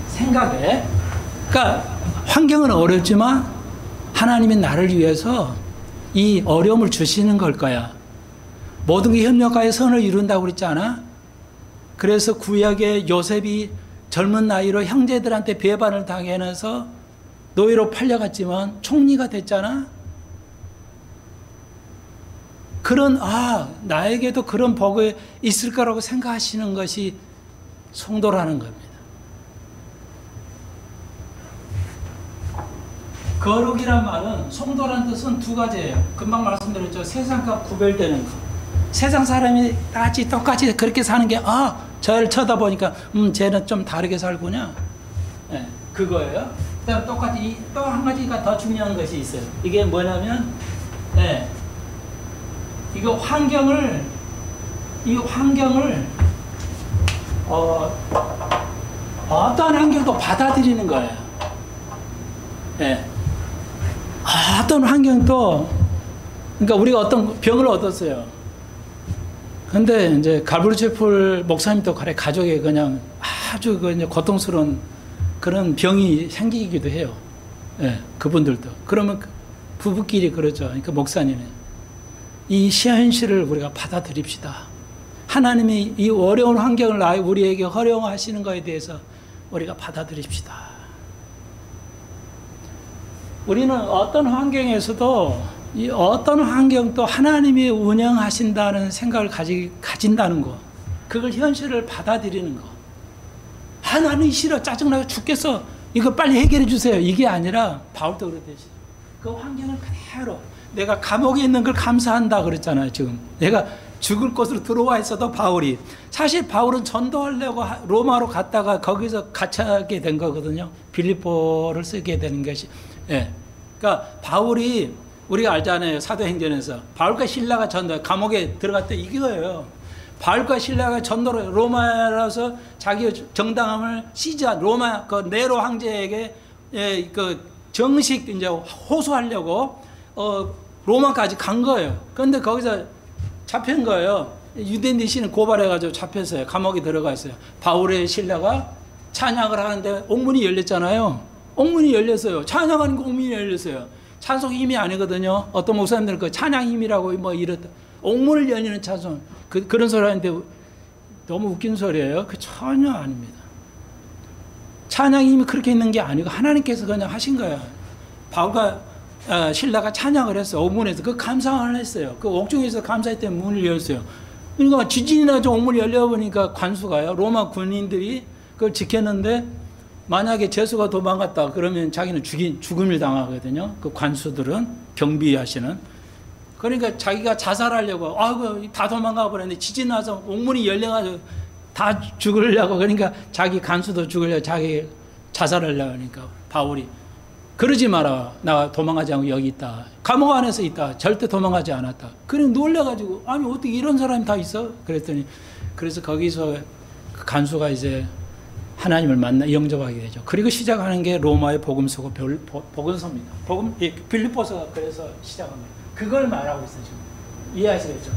생각에. 그러니까 환경은 어렵지만 하나님이 나를 위해서 이 어려움을 주시는 걸 거야. 모든 게 협력하여 선을 이룬다고 그랬지 않아? 그래서 구약의 요셉이 젊은 나이로 형제들한테 배반을 당해서 노예로 팔려갔지만 총리가 됐잖아. 나에게도 그런 복이 있을 거라고 생각하시는 것이 성도라는 겁니다. 거룩이란 말은, 성도란 뜻은 두 가지예요. 금방 말씀드렸죠. 세상과 구별되는 거. 세상 사람이 똑같이 그렇게 사는 게, 저를 쳐다보니까, 쟤는 좀 다르게 살구나. 네, 그거예요. 그다음 똑같이, 또 한 가지가 더 중요한 것이 있어요. 이게 뭐냐면, 이거 환경을, 어떤 환경도 받아들이는 거예요. 어떤 환경도, 그러니까 우리가 어떤 병을 얻었어요. 근데 이제 갈브리체풀 목사님도 그래, 가족에 그냥 아주 고통스러운 그런 병이 생기기도 해요. 그분들도. 그러면 부부끼리 그러죠. 그러니까 목사님은 이 현실을 우리가 받아들입시다. 하나님이 이 어려운 환경을 우리에게 허용하시는 것에 대해서 우리가 받아들입시다. 우리는 어떤 환경에서도 이 어떤 환경도 하나님이 운영하신다는 생각을 가진다는 거, 그걸 현실을 받아들이는 거. 나는 싫어, 짜증나고 죽겠어, 이거 빨리 해결해 주세요, 이게 아니라 바울도 그러듯이 그 환경을 그대로, 내가 감옥에 있는 걸 감사한다 그랬잖아요. 지금 내가 죽을 곳으로 들어와 있어도 바울이, 사실 바울은 전도하려고 로마로 갔다가 거기서 갇히게 된 거거든요. 빌립보를 쓰게 되는 것이. 그러니까 바울이, 우리가 알잖아요. 사도행전에서 바울과 실라가 감옥에 들어갔다, 이거예요. 바울과 실라가 전도로 로마라서 자기 정당함을 로마 네로 황제에게 정식 이제 호소하려고 로마까지 간 거예요. 그런데 거기서 잡힌 거예요. 유대인들이 고발해가지고 잡혔어요. 감옥에 들어갔어요. 바울의 신라가 찬양을 하는데 옥문이 열렸잖아요. 옥문이 열렸어요. 찬양하는 거 옥문이 열렸어요. 찬송 힘이 아니거든요. 어떤 목사님들은 그 찬양 힘이라고 이렇다. 옥문을 열리는 찬송. 그런 소리 하는데 너무 웃긴 소리예요. 그 전혀 아닙니다. 찬양 힘이 그렇게 있는 게 아니고 하나님께서 그냥 하신 거예요. 바울과 신라가 찬양을 했어요. 옥문에서. 그 감상을 했어요. 그 옥중에서 감사했더니 문을 열었어요. 그러니까 지진이 나서 옥문이 열려보니까 관수가요. 로마 군인들이 그걸 지켰는데 만약에 제수가 도망갔다 그러면 자기는 죽음을 당하거든요. 그 관수들은 경비하시는. 그러니까 자기가 자살하려고 다 도망가 버렸는데 지진 나서 옥문이 열려가지고 다 죽으려고, 그러니까 자기 간수도 죽으려고 자기 자살하려고 하니까 바울이 그러지 마라. 나 도망가지 않고 여기 있다. 감옥 안에서 있다. 절대 도망가지 않았다. 그래 놀래가지고 어떻게 이런 사람이 다 있어? 그랬더니 그래서 거기서 그 간수가 이제 하나님을 영접하게 되죠. 그리고 시작하는 게 로마의 복음서고 복음서입니다. 빌립보서가 그래서 시작합니다. 그걸 말하고 있어요. 지금 이해하시겠죠?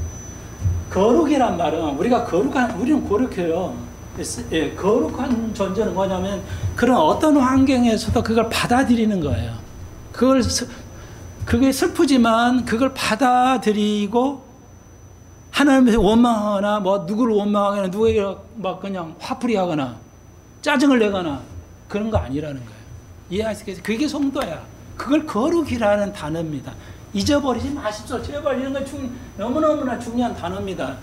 거룩이란 말은 우리는 거룩해요. 거룩한 존재는 뭐냐면 그런 어떤 환경에서도 그걸 받아들이는 거예요. 그게 슬프지만 그걸 받아들이고 하나님께 원망하거나 누구를 원망하거나 누구에게 그냥 화풀이 하거나 짜증을 내거나 그런 거 아니라는 거예요. 이해하시겠어요? 그게 성도야. 그걸 거룩이라는 단어입니다. 잊어버리지 마십시오. 제발. 이런 거 너무너무나 중요한 단어입니다.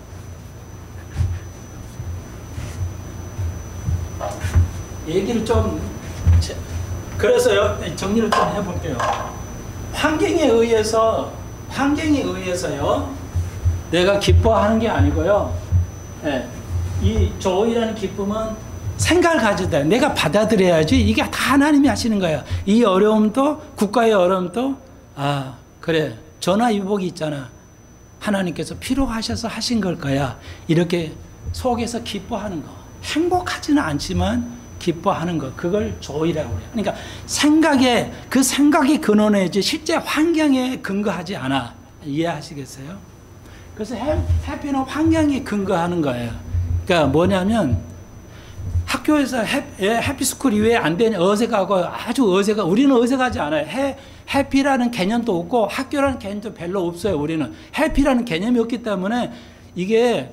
얘기를 그래서요, 정리를 좀 해볼게요. 환경에 의해서요, 내가 기뻐하는 게 아니고요, 이 조이라는 기쁨은 생각을 가져야 돼. 내가 받아들여야지. 이게 다 하나님이 하시는 거야. 이 어려움도, 국가의 어려움도, 그래, 전화위복이 있잖아. 하나님께서 필요하셔서 하신 걸 거야. 이렇게 속에서 기뻐하는 거. 행복하지는 않지만 기뻐하는 것, 그걸 조이라고 해요. 그러니까 그 생각이 근원이지 실제 환경에 근거하지 않아. 이해하시겠어요? 그래서 해피는 환경에 근거하는 거예요. 그러니까 뭐냐면 학교에서 해피스쿨 이외에 안 되는 우리는 어색하지 않아요. 해피라는 개념도 없고 학교라는 개념도 별로 없어요. 우리는 해피라는 개념이 없기 때문에 이게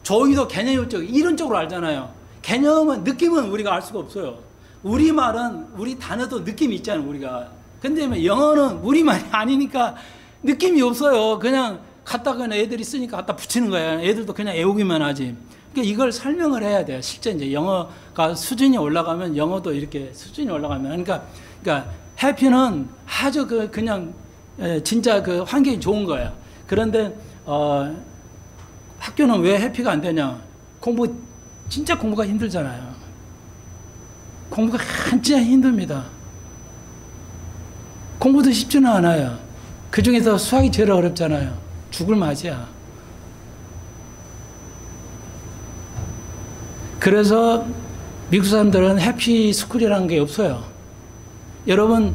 조이도 개념이 없죠. 이론적으로 알잖아요. 느낌은 우리가 알 수가 없어요. 우리 단어도 느낌이 있잖아요, 우리가. 근데 영어는 우리말이 아니니까 느낌이 없어요. 그냥 갖다 그냥 애들이 쓰니까 갖다 붙이는 거야. 애들도 그냥 애우기만 하지. 그러니까 이걸 설명을 해야 돼요. 실제 이제 영어가 수준이 올라가면 영어도 이렇게 수준이 올라가면 그러니까 해피는 아주 그냥 진짜 그 환경이 좋은 거예요. 그런데 학교는 왜 해피가 안 되냐? 진짜 공부가 힘들잖아요. 공부가 진짜 힘듭니다. 공부도 쉽지는 않아요. 그 중에서 수학이 제일 어렵잖아요. 죽을 맛이야. 그래서 미국 사람들은 해피 스쿨이라는 게 없어요. 여러분,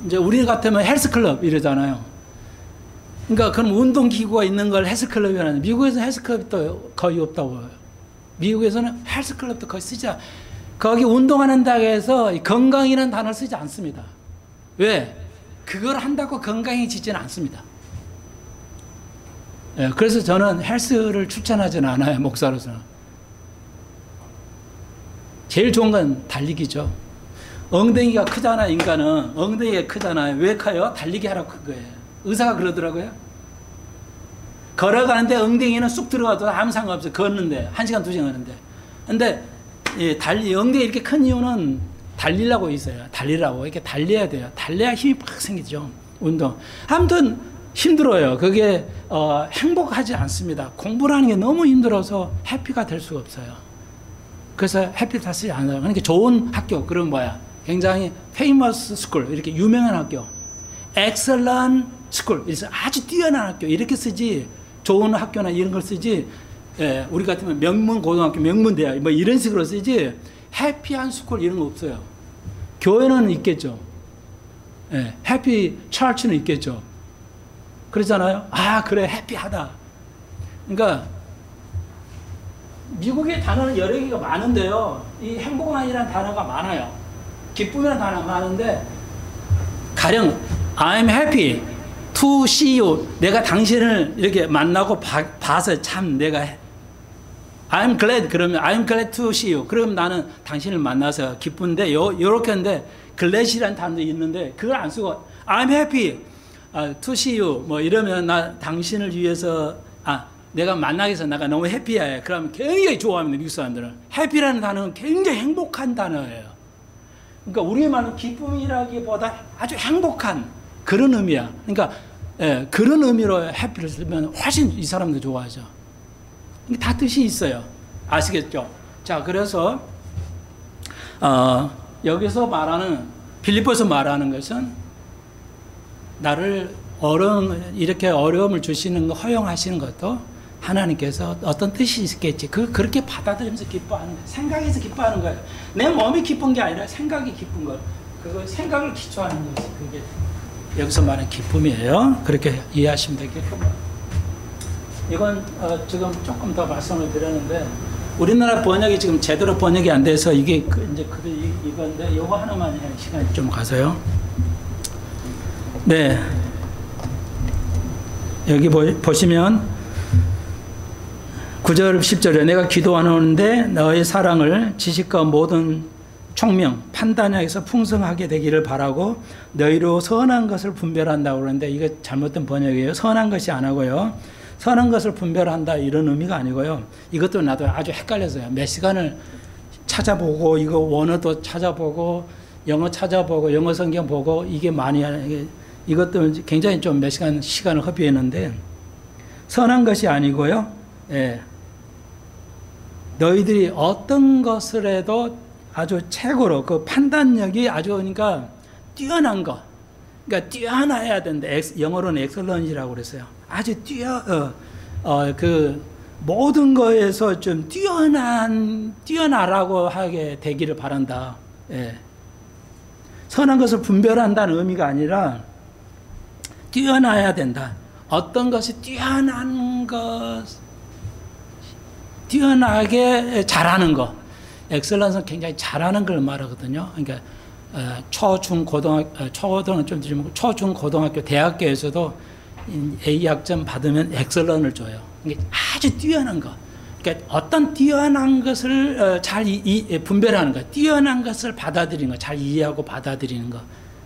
이제 우리 같으면 헬스클럽 이러잖아요. 그러니까 그럼 운동기구가 있는 걸 헬스클럽이라는, 미국에서는 헬스클럽도 거의 없다고 해요. 미국에서는 헬스클럽도 거의 쓰지 않아요. 거기 운동한다고 해서 건강이라는 단어를 쓰지 않습니다. 왜? 그걸 한다고 건강해지지는 않습니다. 예, 그래서 저는 헬스를 추천하지는 않아요, 목사로서는. 제일 좋은 건 달리기죠. 엉덩이가 크잖아, 인간은. 엉덩이가 크잖아요. 왜 커요? 달리기 하라고 큰 거예요. 의사가 그러더라고요. 걸어가는데 엉덩이는 쑥 들어가도 아무 상관없어요. 걷는데. 1시간, 2시간 하는데. 근데, 엉덩이 이렇게 큰 이유는 달리려고 있어요. 달리라고. 이렇게 달려야 돼요. 달려야 힘이 팍 생기죠. 운동. 아무튼, 힘들어요. 그게, 행복하지 않습니다. 공부라는 게 너무 힘들어서 해피가 될 수가 없어요. 그래서 해피를 다 쓰지 않아요. 그러니까 좋은 학교, 그런 뭐야. 굉장히 famous school, 이렇게 유명한 학교. excellent school, 그래서 아주 뛰어난 학교, 이렇게 쓰지, 좋은 학교나 이런 걸 쓰지, 예, 우리 같으면 명문 고등학교, 명문 대학, 뭐 이런 식으로 쓰지, 해피한 스쿨 이런 거 없어요. 교회는 있겠죠. 예, 해피 처치는 있겠죠. 그러잖아요. 아, 그래, 해피하다. 그러니까, 미국의 단어는 여러 개가 많은데요. 이 행복한이라는 단어가 많아요. 기쁨이라는 단어가 많은데, 가령, I'm happy to see you. 내가 당신을 이렇게 만나고 봐서 참 내가 I'm glad. 그러면 I'm glad to see you. 그럼 나는 당신을 만나서 기쁜데 요렇게 하는데 glad이라는 단어도 있는데 그걸 안 쓰고 I'm happy to see you 뭐 이러면 나 당신을 위해서 내가 만나게 해서 내가 너무 해피해. 그러면 굉장히 좋아합니다. 미국 사람들은. 해피라는 단어는 굉장히 행복한 단어예요. 그러니까 우리의 말은 기쁨이라기보다 아주 행복한 그런 의미야. 그러니까 그런 의미로 해피를 쓰면 훨씬 이 사람들 좋아하죠. 다 뜻이 있어요. 아시겠죠? 자, 그래서 여기서 말하는 빌립보에서 말하는 것은 나를 이렇게 어려움을 주시는 거 허용하시는 것도 하나님께서 어떤 뜻이 있겠지. 그렇게 받아들이면서 기뻐하는 거예요. 생각에서 기뻐하는 거예요. 내 몸이 기쁜 게 아니라 생각이 기쁜 거예요. 그거 생각을 기초하는 것이 그게 여기서 말하는 기쁨이에요. 그렇게 이해하시면 되겠고. 이건 지금 조금 더 말씀을 드렸는데 우리나라 번역이 지금 제대로 번역이 안 돼서 이게 이건데 이거 하나만 해. 시간이 좀 가서요. 네. 여기 보시면 9절 10절에 내가 기도하는데 너의 사랑을 지식과 모든 총명, 판단력에서 풍성하게 되기를 바라고 너희로 선한 것을 분별한다고 그러는데 이거 잘못된 번역이에요. 선한 것이 안 하고요. 선한 것을 분별한다 이런 의미가 아니고요. 이것도 나도 아주 헷갈렸어요. 몇 시간을 찾아보고 이거 원어도 찾아보고 영어 찾아보고 영어 성경 보고 이게 많이 이것도 굉장히 좀 몇 시간을 허비했는데 선한 것이 아니고요. 예. 너희들이 어떤 것을 해도 아주 최고로 그 판단력이 아주 그러니까 뛰어난 거. 그러니까 뛰어나야 된다. 영어로는 엑셀런이라고 그랬어요. 아주 그 모든 거에서 좀 뛰어나라고 하게 되기를 바란다. 예. 선한 것을 분별한다는 의미가 아니라 뛰어나야 된다. 어떤 것이 뛰어나게 잘하는 거. 엑셀런스는 굉장히 잘하는 걸 말하거든요. 그러니까 초등은 좀 드리면 초중고등학교, 대학교에서도 A학점 받으면 엑셀런을 줘요. 이게 아주 뛰어난 거. 그러니까 어떤 뛰어난 것을 잘 분별하는 거, 뛰어난 것을 받아들이는 거, 잘 이해하고 받아들이는 거,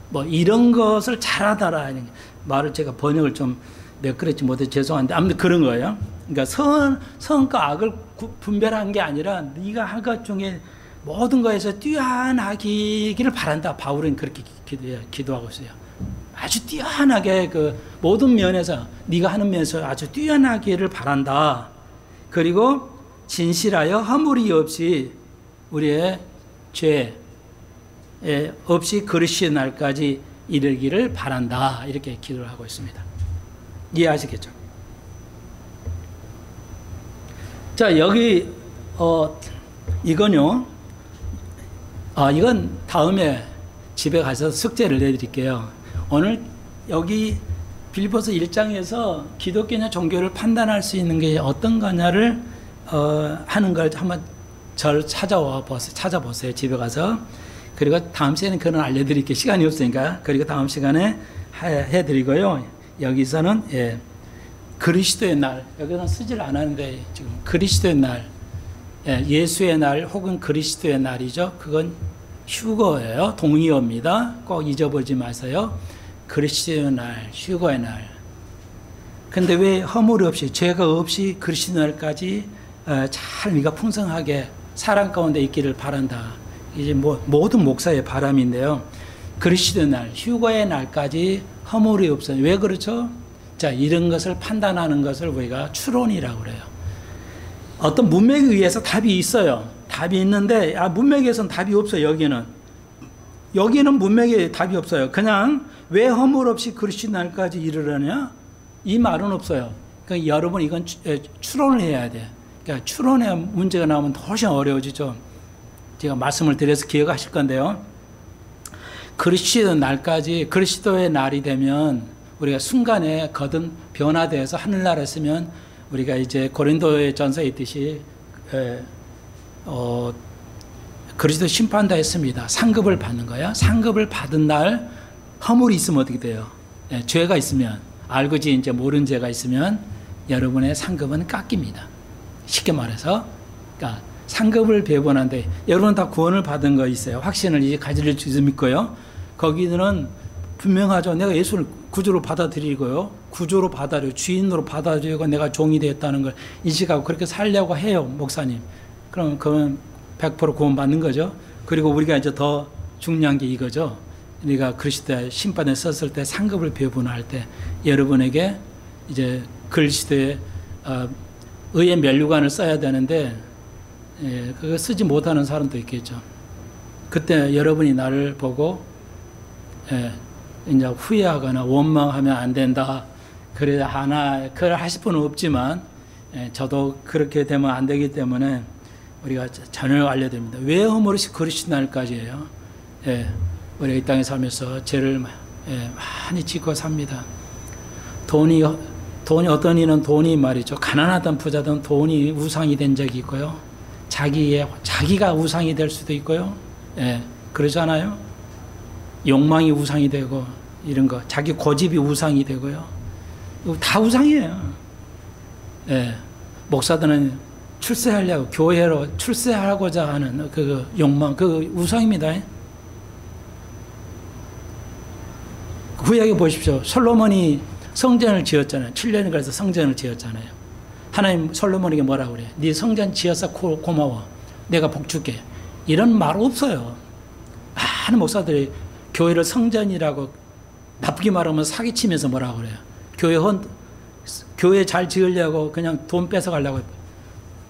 뭐 이런 것을 잘하다라 하는 말을 제가 번역을 좀 내가 그랬지 못해 죄송한데 아무튼 그런 거예요. 그러니까 선과 악을 분별한 게 아니라 네가 할 것 중에 모든 것에서 뛰어나기를 바란다. 바울은 그렇게 기도하고 있어요. 아주 뛰어나게 그 모든 면에서 네가 하는 면에서 아주 뛰어나기를 바란다. 그리고 진실하여 허물이 없이 우리의 죄 없이 그리스도의 날까지 이르기를 바란다. 이렇게 기도를 하고 있습니다. 이해하시겠죠? 자, 여기 이건요. 이건 다음에 집에 가서 숙제를 내드릴게요. 오늘 여기 빌립보서 1장에서 기독교냐 종교를 판단할 수 있는 게 어떤 거냐를 하는 걸 한번 절 찾아보세요. 집에 가서. 그리고 다음 시간에 그건 알려드릴게요. 시간이 없으니까. 그리고 다음 시간에 해드리고요. 여기서는 그리스도의 날, 여기는 쓰질 않았는데 지금 그리스도의 날, 예수의 날 혹은 그리스도의 날이죠. 그건 휴거예요. 동의어입니다. 꼭 잊어버리지 마세요. 그리스도의 날, 휴거의 날. 근데 왜 허물 없이, 죄가 없이 그리스도의 날까지 잘 우리가 풍성하게 사랑 가운데 있기를 바란다. 이제 모든 목사의 바람인데요. 그리스도의 날, 휴거의 날까지 허물이 없어요. 왜 그렇죠? 자, 이런 것을 판단하는 것을 우리가 추론이라고 그래요. 어떤 문맥에 의해서 답이 있어요. 답이 있는데 문맥에서는 답이 없어요. 여기는 문맥에 답이 없어요. 그냥 왜 허물 없이 그리스도 날까지 이르려냐? 이 말은 없어요. 그러니까 여러분 이건 추론을 해야 돼. 그러니까 추론에 문제가 나오면 훨씬 어려워지죠. 제가 말씀을 드려서 기억하실 건데요. 그리스도 날까지, 그리스도의 날이 되면 우리가 순간에 거듭 변화되어서 하늘나라에 있으면 우리가 이제 고린도의 전서에 있듯이 그리스도 심판다 했습니다. 상급을 받는 거야. 상급을 받은 날 허물이 있으면 어떻게 돼요? 죄가 있으면, 알고지 이제 모르는 죄가 있으면 여러분의 상급은 깎입니다. 쉽게 말해서, 그러니까 상급을 배분하는데 여러분 다 구원을 받은 거 있어요. 확신을 이제 가질 수 믿고요. 거기는 분명하죠. 내가 예수를 구주로 받아들이고요. 구주로 받아들이고 주인으로 받아들이고 내가 종이 되었다는 걸 인식하고 그렇게 살려고 해요. 목사님. 그럼 그건 100% 구원받는 거죠. 그리고 우리가 이제 더 중요한 게 이거죠. 우리가 그리스도의 심판에 섰을 때 상급을 배분할 때 여러분에게 이제 그리스도의 의의 면류관을 써야 되는데 그거 쓰지 못하는 사람도 있겠죠. 그때 여러분이 나를 보고 이제 후회하거나 원망하면 안 된다. 그래 그걸 하실 분은 없지만 저도 그렇게 되면 안 되기 때문에 우리가 전혀 알려드립니다. 왜 허물이 그리스도 날까지예요? 우리가 이 땅에 살면서 죄를 많이 짓고 삽니다. 돈이 어떤 이는 돈이 말이죠. 가난하던 부자든 돈이 우상이 된 적이 있고요. 자기가 우상이 될 수도 있고요. 그러잖아요. 욕망이 우상이 되고 이런 거, 자기 고집이 우상이 되고요. 다 우상이에요. 목사들은 출세하려고 교회로 출세하고자 하는 그 욕망, 그 우상입니다. 구약에 보십시오. 솔로몬이 성전을 지었잖아요. 7년에 걸려서 성전을 지었잖아요. 하나님 솔로몬에게 뭐라고 그래요? 네 성전 지어서 고마워. 내가 복 줄게. 이런 말 없어요. 많은 목사들이 교회를 성전이라고 나쁘게 말하면 사기치면서 뭐라고 그래요? 교회 잘 지으려고 그냥 돈 뺏어가려고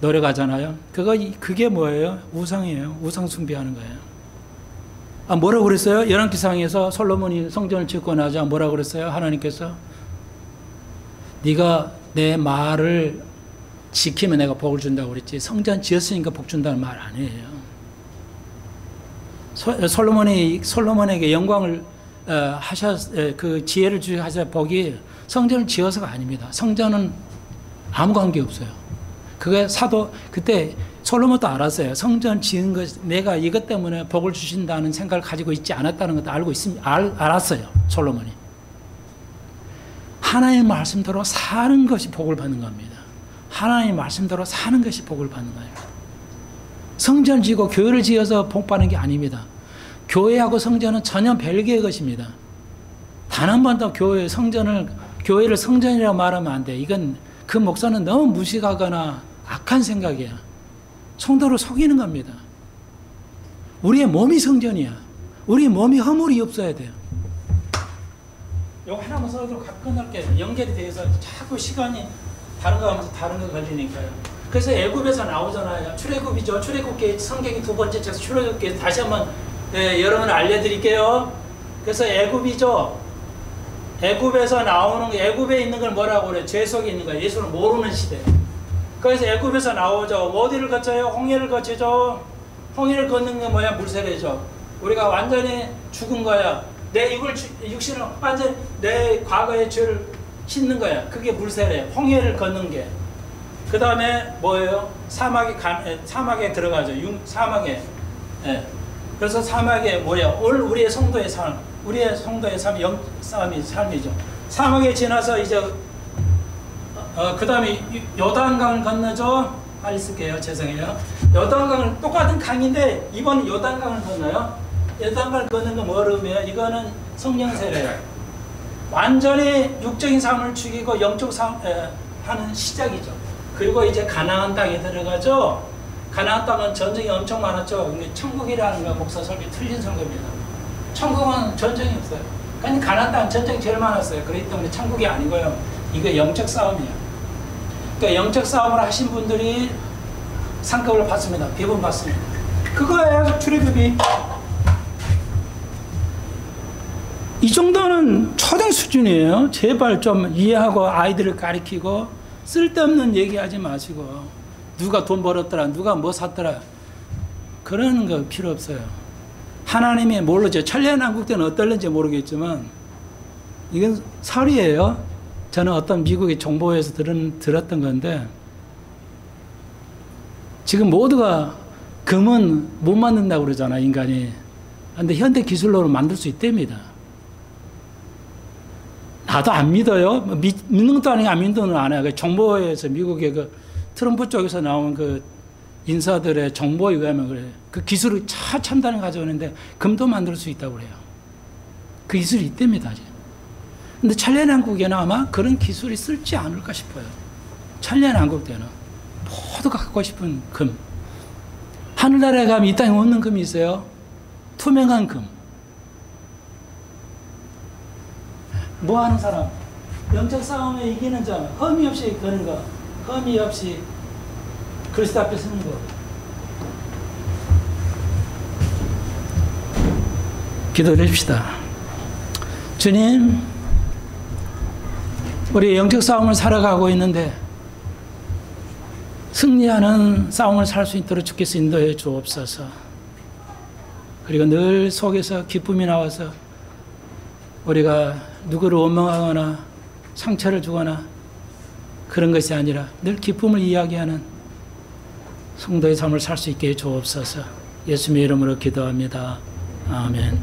노력하잖아요. 그게 뭐예요? 우상이에요. 우상 숭배하는 거예요. 뭐라고 그랬어요? 열왕기상에서 솔로몬이 성전을 짓고 나자 뭐라고 그랬어요? 하나님께서 네가 내 말을 지키면 내가 복을 준다고 그랬지 성전 지었으니까 복 준다는 말 아니에요. 솔로몬에게 영광을 그 지혜를 주셔서 복이 성전을 지어서가 아닙니다. 성전은 아무 관계 없어요. 그게 그때 솔로몬도 알았어요. 성전 지은 것, 내가 이것 때문에 복을 주신다는 생각을 가지고 있지 않았다는 것도 알았어요. 솔로몬이. 하나님의 말씀대로 사는 것이 복을 받는 겁니다. 하나님의 말씀대로 사는 것이 복을 받는 거예요. 성전을 지고 교회를 지어서 복 받는 게 아닙니다. 교회하고 성전은 전혀 별개의 것입니다. 단 한 번도 성전을 교회를 성전이라고 말하면 안 돼. 이건 그 목사는 너무 무식하거나 악한 생각이야. 성도를 속이는 겁니다. 우리의 몸이 성전이야. 우리 몸이 허물이 없어야 돼요. 이거 하나만 써도 끝날게요. 연결이 돼서 자꾸 시간이 다른 거 하면서 다른 거 걸리니까요. 그래서 애굽에서 나오잖아요. 출애굽이죠. 출애굽기 성경이 두 번째 책 출애굽기 다시 한번 여러분 알려드릴게요. 그래서 애굽이죠. 애굽에서 나오는 애굽에 있는 걸 뭐라고 그래? 죄 속에 있는 거야. 예수를 모르는 시대. 그래서 애굽에서 나오죠. 어디를 거쳐요? 홍해를 거치죠. 홍해를 걷는 게 뭐야? 물세례죠. 우리가 완전히 죽은 거야. 내 육신을 완전히 내 과거의 죄를 씻는 거야. 그게 물세례. 홍해를 걷는 게. 그 다음에 뭐예요? 사막에 들어가죠. 사막에. 예. 그래서 사막에 뭐야? 우리의 성도의 삶. 우리의 성도의 삶이죠. 사막에 지나서 이제 그 다음에 요단강을 건너죠. 빨리 쓸게요. 죄송해요. 요단강을 똑같은 강인데 이번은 요단강을 건너요. 요단강을 걷는 거 뭐냐면 이거는 성령 세례예요. 완전히 육적인 삶을 죽이고 영적 삶 하는 시작이죠. 그리고 이제 가나안 땅에 들어가죠. 가나안 땅은 전쟁이 엄청 많았죠. 천국이라는 거 목사 설교 틀린 설교입니다. 천국은 전쟁이 없어요. 그러니까 가나안 땅은 전쟁이 제일 많았어요. 그렇기 때문에 천국이 아니고요. 이거 영적 싸움이에요. 그러니까 영적 싸움을 하신 분들이 상급을 받습니다. 배분 받습니다. 그거예요. 출애굽이. 이 정도는 초등 수준이에요. 제발 좀 이해하고 아이들을 가르치고 쓸데없는 얘기하지 마시고 누가 돈 벌었더라, 누가 뭐 샀더라 그러는 거 필요 없어요. 하나님이 모르죠. 천년왕국 때는 어떨는지 모르겠지만 이건 설이에요. 저는 어떤 미국의 정보에서 들었던 건데 지금 모두가 금은 못 만든다고 그러잖아, 인간이. 그런데 현대 기술로 만들 수 있답니다. 나도 안 믿어요. 믿는 것도 아니고 안 믿는 건 안 해요. 정보에서 미국의 그 트럼프 쪽에서 나온 그 인사들의 정보에 의하면 그래요. 그 기술을 첨단을 가져오는데 금도 만들 수 있다고 그래요. 그 기술이 있답니다. 근데 천년왕국에는 아마 그런 기술이 쓸지 않을까 싶어요. 천년왕국 때는 모두가 갖고 싶은 금. 하늘나라에 가면 이 땅에 없는 금이 있어요. 투명한 금. 뭐 하는 사람? 영적 싸움에 이기는 자, 흠이 없이 거는 거, 흠이 없이 그리스도 앞에 서는 거. 기도를 해줍시다. 주님, 우리 영적 싸움을 살아가고 있는데 승리하는 싸움을 살 수 있도록 주께서 인도해 주옵소서. 그리고 늘 속에서 기쁨이 나와서 우리가 누구를 원망하거나 상처를 주거나 그런 것이 아니라 늘 기쁨을 이야기하는 성도의 삶을 살 수 있게 해 주옵소서. 예수님의 이름으로 기도합니다. 아멘.